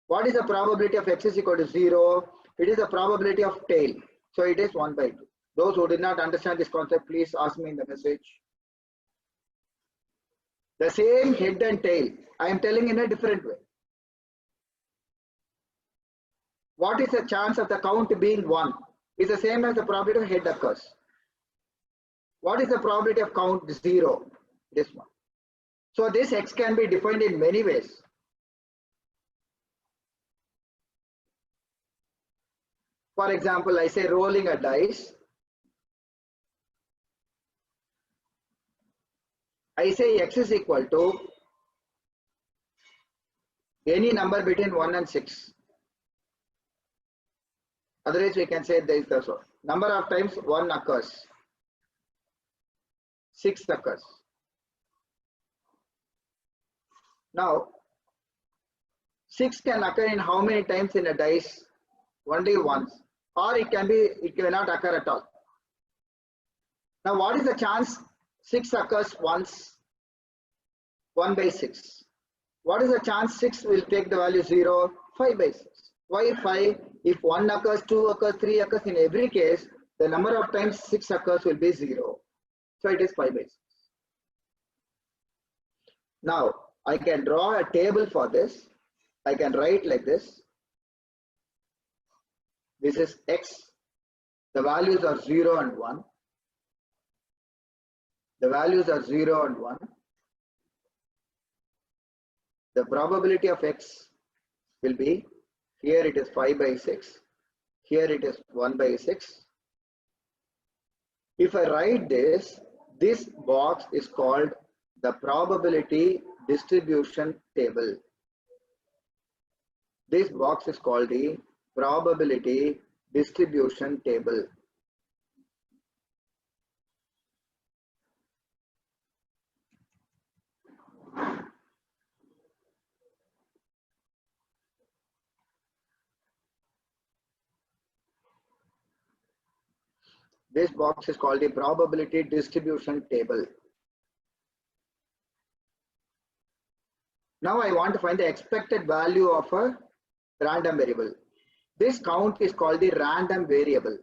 What is the probability of x is equal to 0? It is the probability of tail. So it is 1 by 2. Those who did not understand this concept, please ask me in the message. The same head and tail, I am telling in a different way. What is the chance of the count being 1? It's the same as the probability of head occurs. What is the probability of count 0? This one. So this x can be defined in many ways. For example, I say rolling a dice. I say x is equal to any number between 1 and 6. Otherwise we can say there is the number of times 1 occurs. 6 occurs. Now 6 can occur in how many times in a dice? Only once, or it cannot occur at all. Now what is the chance 6 occurs once? 1 by 6. What is the chance 6 will take the value 0? 5 by 6. Why 5? If 1 occurs, 2 occurs, 3 occurs, in every case, the number of times 6 occurs will be 0. So it is 5 by 6. Now, I can draw a table for this. I can write like this. This is x. The values are 0 and 1. The values are 0 and 1. The probability of x will be, here it is 5 by 6. Here it is 1 by 6. If I write this box is called the probability distribution table. This box is called the probability distribution table. This box is called the probability distribution table. Now I want to find the expected value of a random variable. This count is called the random variable.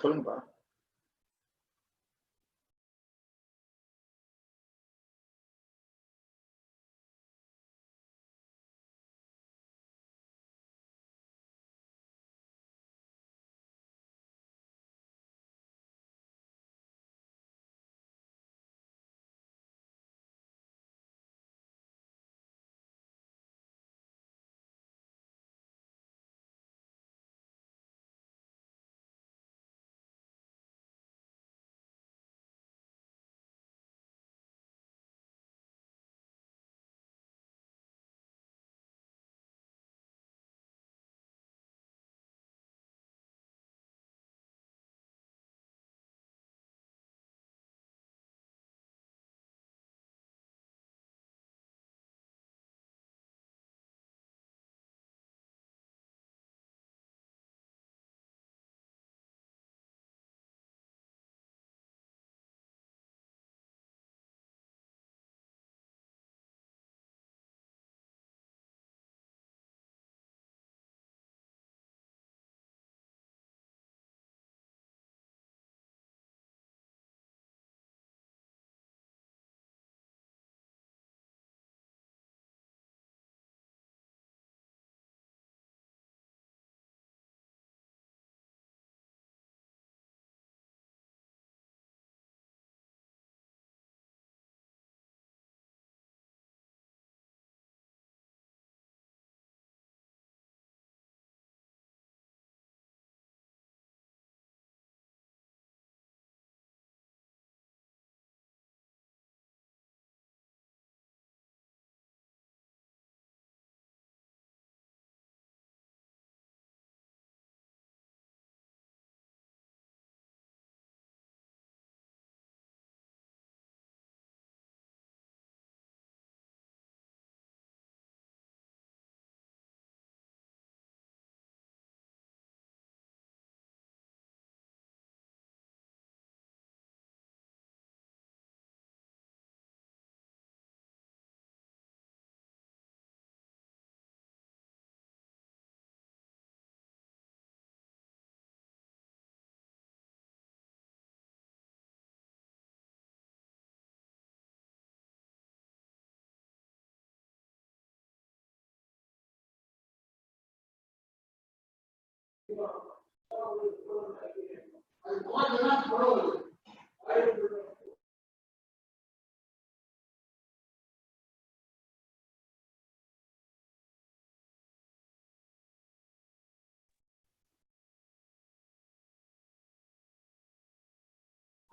சொல்லுங்கப்பா.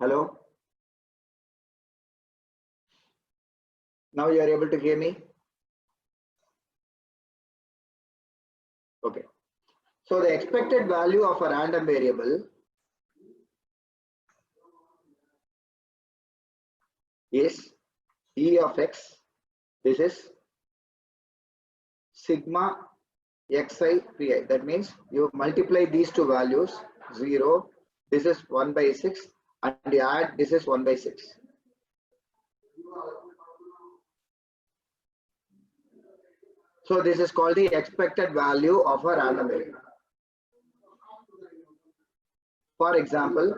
Hello? Now you are able to hear me? Okay. So the expected value of a random variable is E of x. This is sigma xi pi. That means you multiply these two values, 0, this is 1 by 6, and you add this is 1 by 6. So this is called the expected value of a random variable. For example,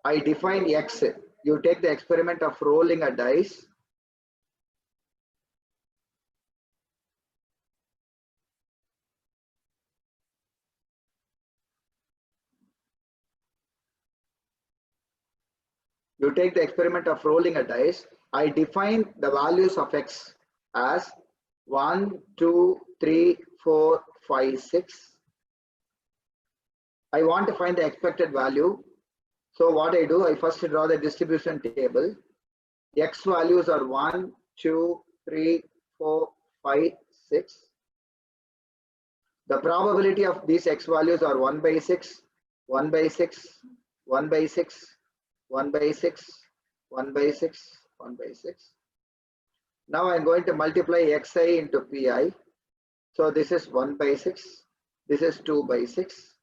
I define x. You take the experiment of rolling a dice. You take the experiment of rolling a dice. I define the values of x as 1, 2, 3, 4, 5, 6. I want to find the expected value. So what I do, I first draw the distribution table. X values are 1, 2, 3, 4, 5, 6. The probability of these x values are 1 by 6, 1 by 6, 1 by 6, 1 by 6, 1 by 6, 1 by 6. Now I'm going to multiply xi into pi. So this is 1 by 6, this is 2 by 6,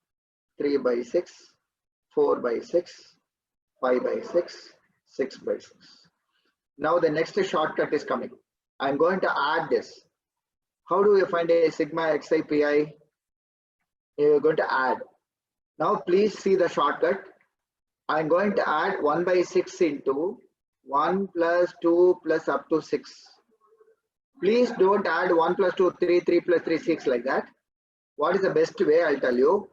3 by 6, 4 by 6, 5 by 6, 6 by 6. Now the next shortcut is coming. I'm going to add this. How do you find a sigma xi pi? You're going to add. Now please see the shortcut. I'm going to add 1 by 6 into 1 plus 2 plus up to 6. Please don't add 1 plus 2, 3, 3 plus 3, 6 like that. What is the best way? I'll tell you.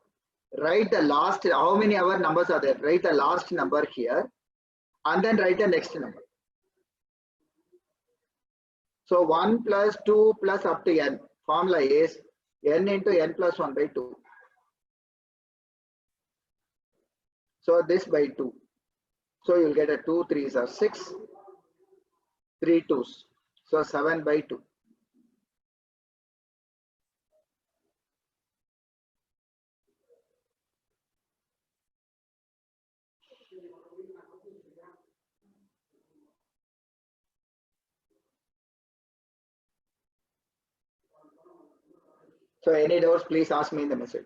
Write the last, how many other numbers are there? Write the last number here and then write the next number. So 1 plus 2 plus up to n. Formula is n into n plus 1 by 2. So this by 2. So you'll get a 2 3s are 6, 3 2s. So 7 by 2. So any doubts, please ask me in the message.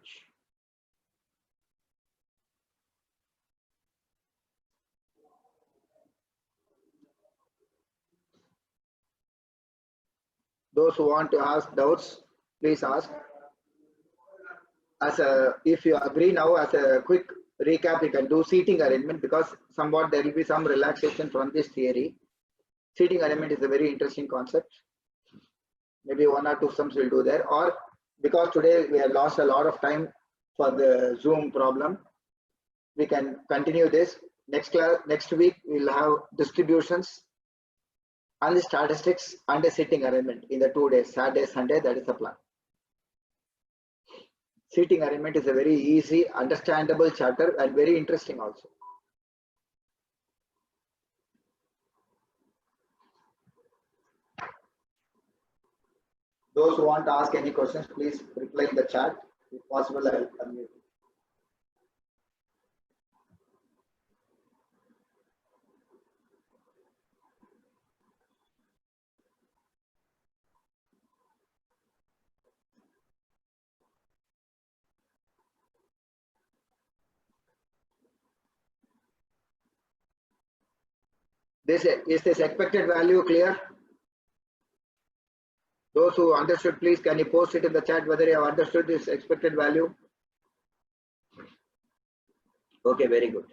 Those who want to ask doubts, please ask. If you agree now, as a quick recap, you can do seating arrangement because somewhat there will be some relaxation from this theory. Seating arrangement is a very interesting concept. Maybe 1 or 2 sums will do there, or because today we have lost a lot of time for the Zoom problem, we can continue this. Next class, next week, we'll have distributions and the statistics and the seating arrangement in the 2 days, Saturday, Sunday. That is the plan. Seating arrangement is a very easy, understandable chapter and very interesting also. Those who want to ask any questions, please reply in the chat. If possible, I will unmute. Is this expected value clear? Those who understood, please can you post it in the chat whether you have understood this expected value? Okay, very good.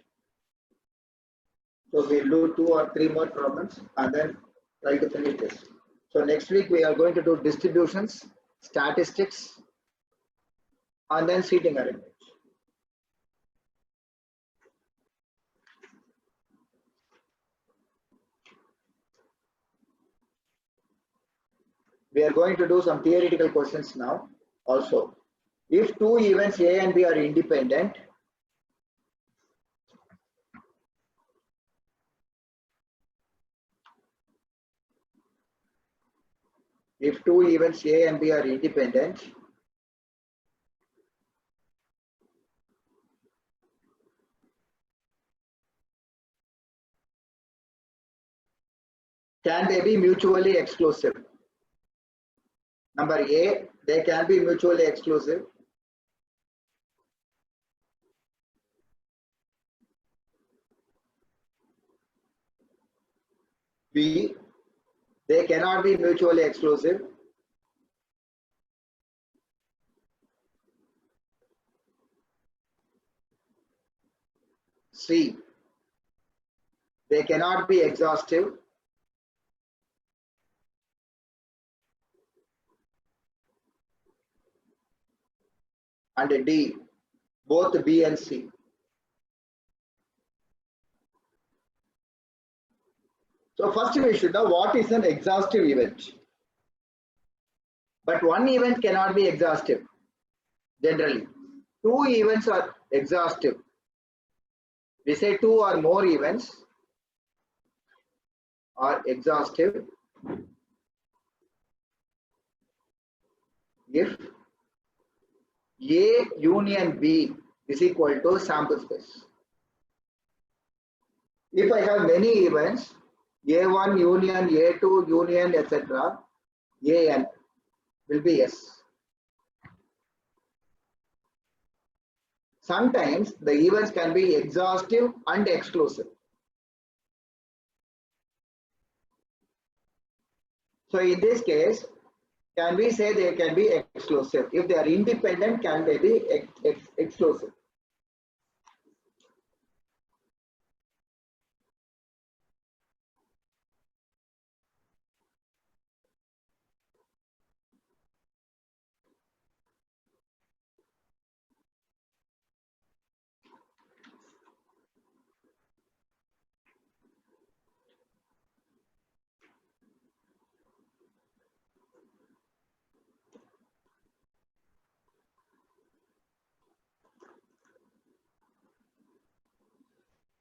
So we'll do 2 or 3 more problems and then try to finish this. So next week we are going to do distributions, statistics, and then seating arrangement. We are going to do some theoretical questions now also. If 2 events A and B are independent, if 2 events A and B are independent, can they be mutually exclusive? Number A, they can be mutually exclusive. B, they cannot be mutually exclusive. C, they cannot be exhaustive. And D, both B and C. So first we should know what is an exhaustive event. But one event cannot be exhaustive generally. Two events are exhaustive. We say two or more events are exhaustive if A union B is equal to sample space. If I have many events, A1 union, A2 union, etc., AN will be S. Sometimes the events can be exhaustive and exclusive. So in this case, can we say they can be exclusive? If they are independent, can they be exclusive?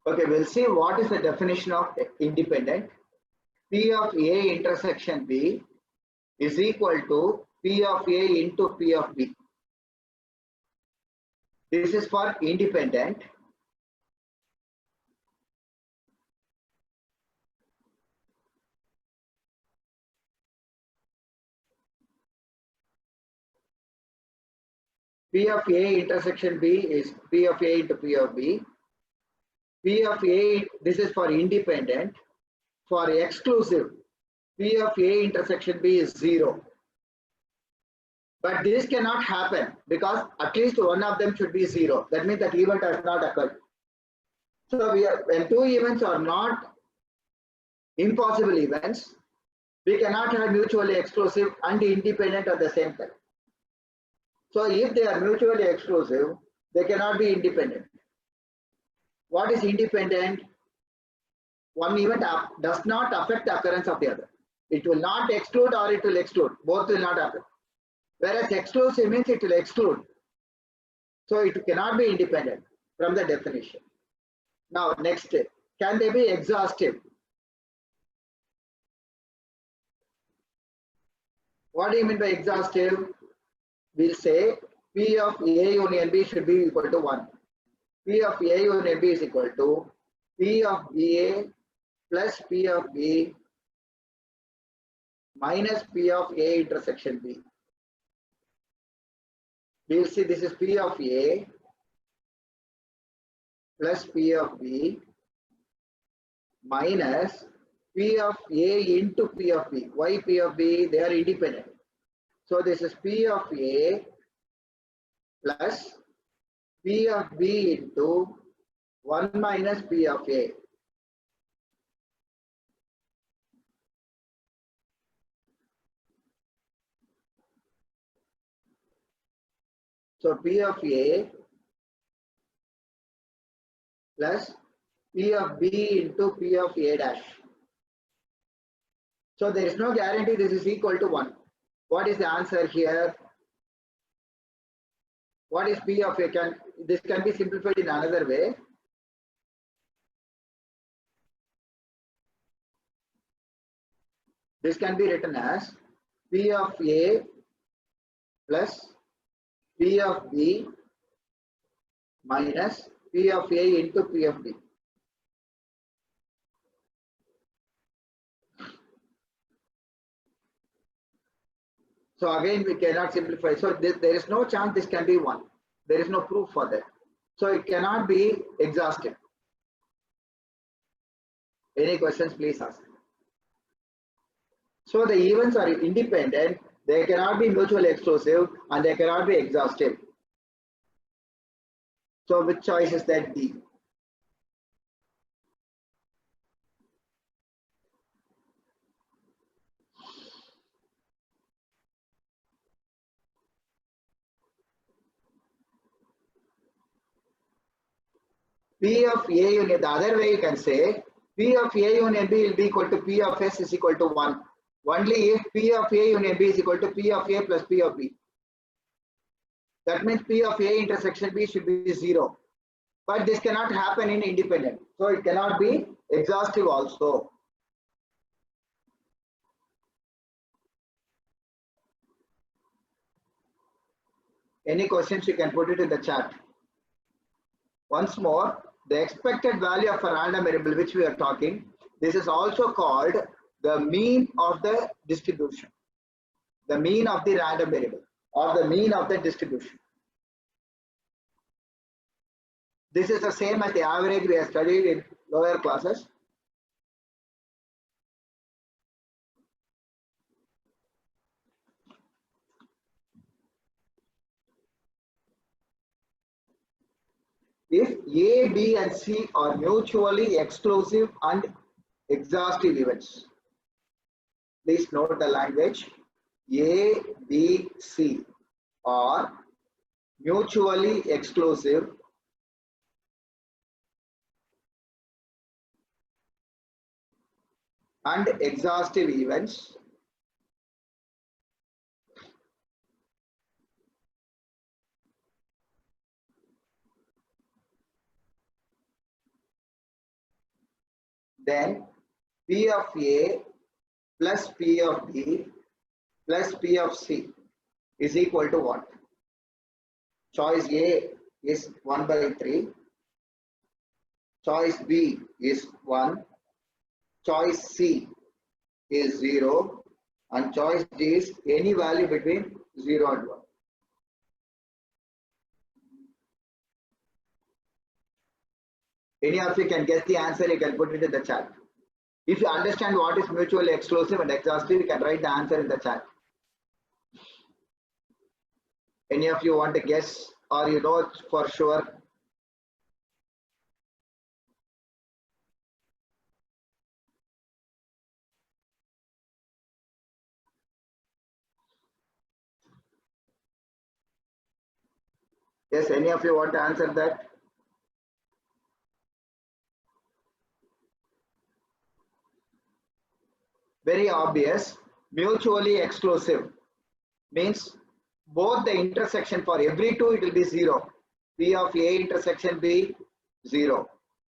Okay, we'll see what is the definition of independent. P of A intersection B is equal to P of A into P of B. This is for independent. P of A intersection B is P of A into P of B. P of A, this is for independent. For exclusive, P of A intersection B is 0. But this cannot happen because at least one of them should be 0. That means that event has not occurred. So when two events are not impossible events, we cannot have mutually exclusive and independent at the same time. So if they are mutually exclusive, they cannot be independent. What is independent? One event does not affect the occurrence of the other. It will not exclude or it will exclude. Both will not happen. Whereas exclusive means it will exclude. So it cannot be independent from the definition. Now next, can they be exhaustive? What do you mean by exhaustive? We'll say P of A union B should be equal to 1. P of A union B is equal to P of BA plus P of B minus P of A intersection B. We will see this is P of A plus P of B minus P of A into P of B. Why P of B? They are independent. So this is P of A plus P of B into 1 minus P of A. So P of A plus P of B into P of A dash. So there is no guarantee this is equal to 1. What is the answer here? What is P of A? This can be simplified in another way. This can be written as P of A plus P of B minus P of A into P of B. So again, we cannot simplify. So there is no chance this can be 1. There is no proof for that. So it cannot be exhaustive. Any questions, please ask. So the events are independent. They cannot be mutually exclusive and they cannot be exhaustive. So which choice is that? D. P of A union, the other way you can say P of A union B will be equal to P of S is equal to 1. Only if P of A union B is equal to P of A plus P of B. That means P of A intersection B should be 0. But this cannot happen in independent. So it cannot be exhaustive also. Any questions you can put it in the chat. Once more, the expected value of a random variable which we are talking, this is also called the mean of the distribution. The mean of the random variable or the mean of the distribution. This is the same as the average we have studied in lower classes. If A, B and C are mutually exclusive and exhaustive events. Please note the language. A, B, C are mutually exclusive and exhaustive events. Then P of A plus P of B plus P of C is equal to what? Choice A is 1 by 3. Choice B is 1. Choice C is 0. And choice D is any value between 0 and 1. Any of you can guess the answer, you can put it in the chat. If you understand what is mutually exclusive and exhaustive, you can write the answer in the chat. Any of you want to guess or you know for sure? Yes, any of you want to answer that? Very obvious. Mutually exclusive means both the intersection for every two it will be 0. P of A intersection B 0.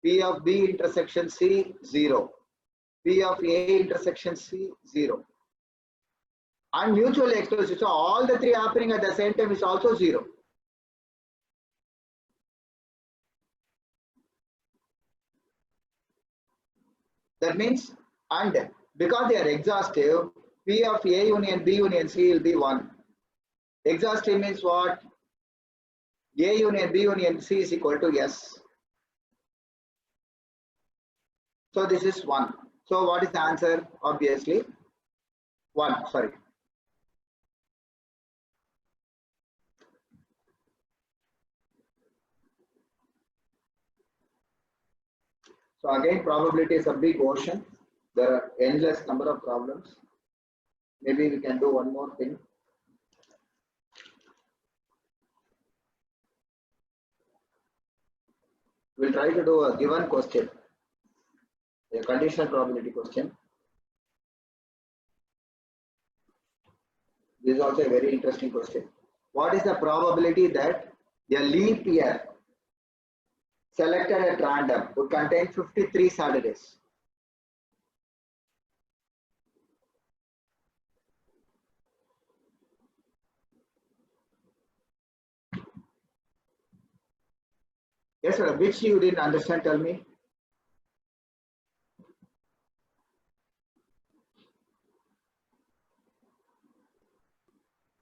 P of B intersection C 0. P of A intersection C 0. And mutually exclusive. So all the three happening at the same time is also 0. That means, and because they are exhaustive, P of A union B union C will be 1. Exhaustive means what? A union B union C is equal to S. So this is 1. So what is the answer? Obviously 1. Sorry. So again, probability is a big ocean. There are endless number of problems. Maybe we can do one more thing. We'll try to do a given question, a conditional probability question. This is also a very interesting question. What is the probability that a leap year selected at random would contain 53 Saturdays? Yes, sir. Which you didn't understand? Tell me.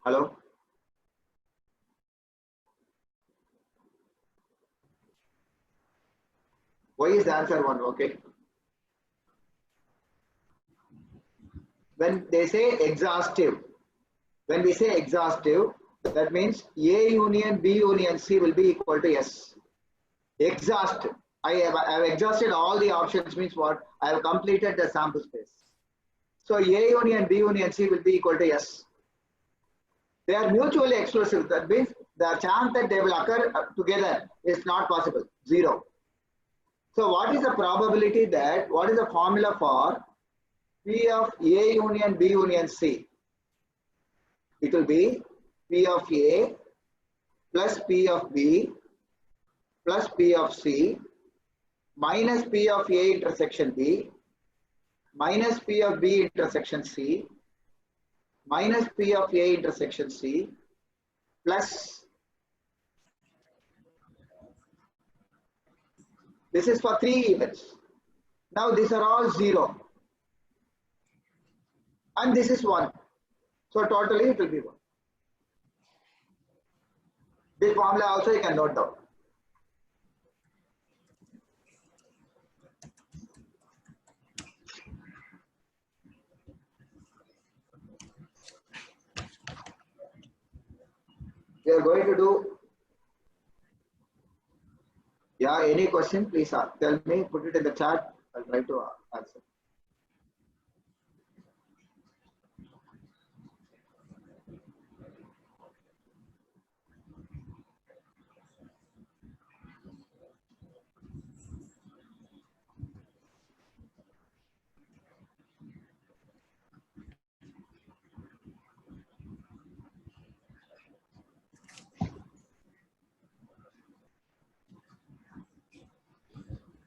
Hello? Why is the answer 1? Okay. When they say exhaustive, when we say exhaustive, that means A union B union C will be equal to S. Exhaust. I have exhausted all the options means what? I have completed the sample space. So A union B union C will be equal to S. They are mutually exclusive. That means the chance that they will occur together is not possible. 0. So what is the probability that, what is the formula for P of A union B union C? It will be P of A plus P of B plus P of C minus P of A intersection B minus P of B intersection C minus P of A intersection C plus, this is for 3 events. Now these are all 0 and this is 1. So totally it will be 1. This formula also you can note down. We are going to do, yeah, any question please tell me, put it in the chat, I'll try to answer.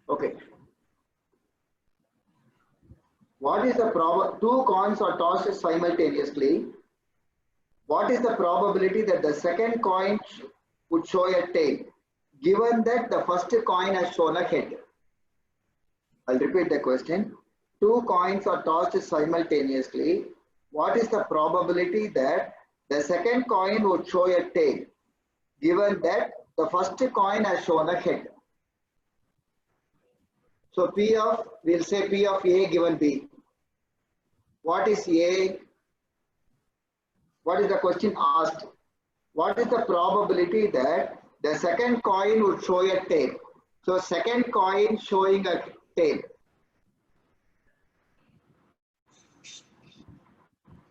Okay. What is the problem? 2 coins are tossed simultaneously. What is the probability that the second coin would show a tail, given that the first coin has shown a head? I'll repeat the question. 2 coins are tossed simultaneously. What is the probability that the second coin would show a tail, given that the first coin has shown a head? So P of, we'll say P of A given B. What is A? What is the question asked? What is the probability that the second coin would show a tail? So second coin showing a tail.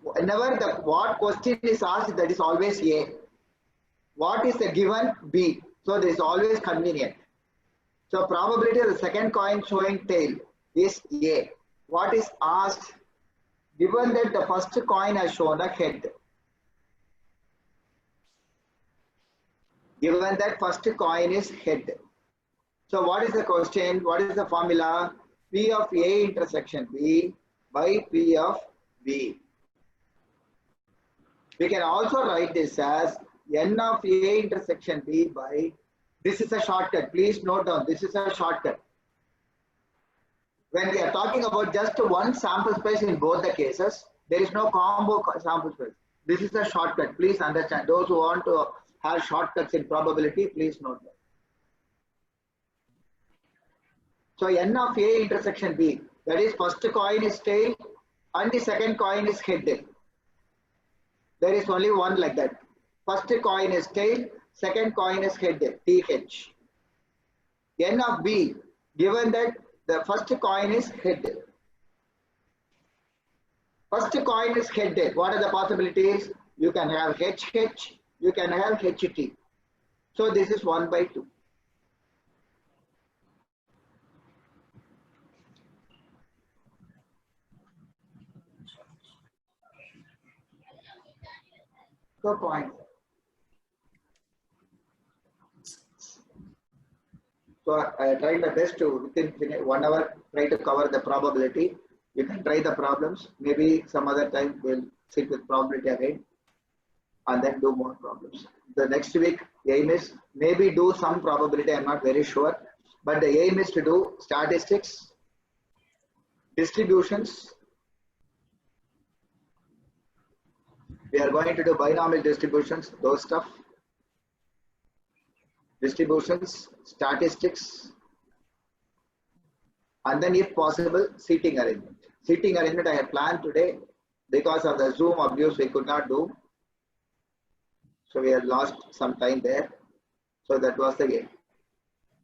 Whenever the what question is asked, that is always A. What is the given? B. So this is always convenient. So probability of the second coin showing tail is A. What is asked? Given that the first coin has shown a head. Given that first coin is head. So what is the question? What is the formula? P of A intersection B by P of B. We can also write this as N of A intersection B by, this is a shortcut. Please note down, this is a shortcut. When we are talking about just one sample space in both the cases, there is no combo sample space. This is a shortcut. Please understand. Those who want to have shortcuts in probability, please note that. So N of A intersection B, that is first coin is tail and the second coin is head. There is only one like that. First coin is tail, second coin is head, TH. N of B, given that the first coin is head. First coin is head. What are the possibilities? You can have HH, you can have HT. So this is 1 by 2. So point. So I tried my best to within 1 hour try to cover the probability. You can try the problems. Maybe some other time we'll sit with probability again and then do more problems. The next week aim is maybe do some probability. I'm not very sure, but the aim is to do statistics, distributions, We are going to do binomial distributions, those stuff. Distributions, statistics, and then if possible, seating arrangement. Seating arrangement I had planned today. Because of the Zoom abuse, we could not do. So we had lost some time there. So that was the game.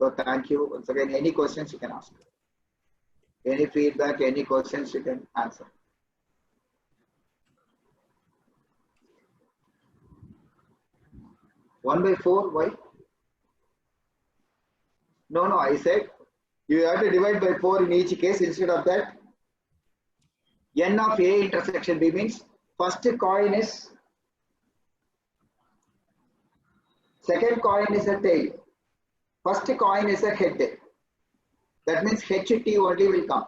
So thank you. Once again, any questions you can ask. Any feedback, any questions you can answer. One by 4, why? No, I said you have to divide by 4 in each case. Instead of that, n of A intersection B means first coin is, second coin is a tail, first coin is a head. That means HT only will come.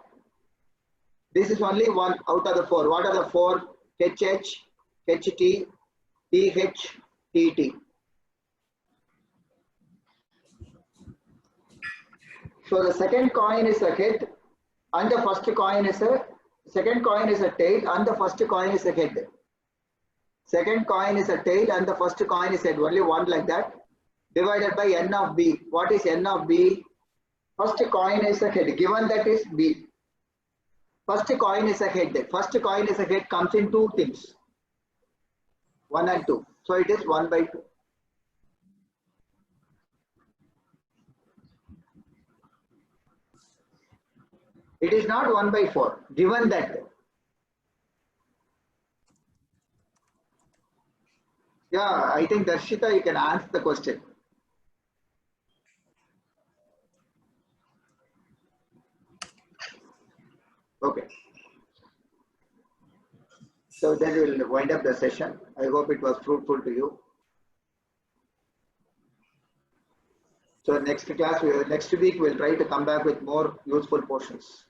This is only one out of the 4. What are the 4? HH, HT, TH, TT. So the second coin is a head and the first coin is a, second coin is a tail and the first coin is a head. Second coin is a tail and the first coin is head, only one like that, divided by n of B. What is n of B? First coin is a head, given that is B. First coin is a head. First coin is a head comes in 2 things, 1 and 2. So it is 1 by 2. It is not 1 by 4, given that. Yeah, I think Darshita, you can answer the question. Okay. So then we will wind up the session. I hope it was fruitful to you. So next class, next week, we'll try to come back with more useful portions.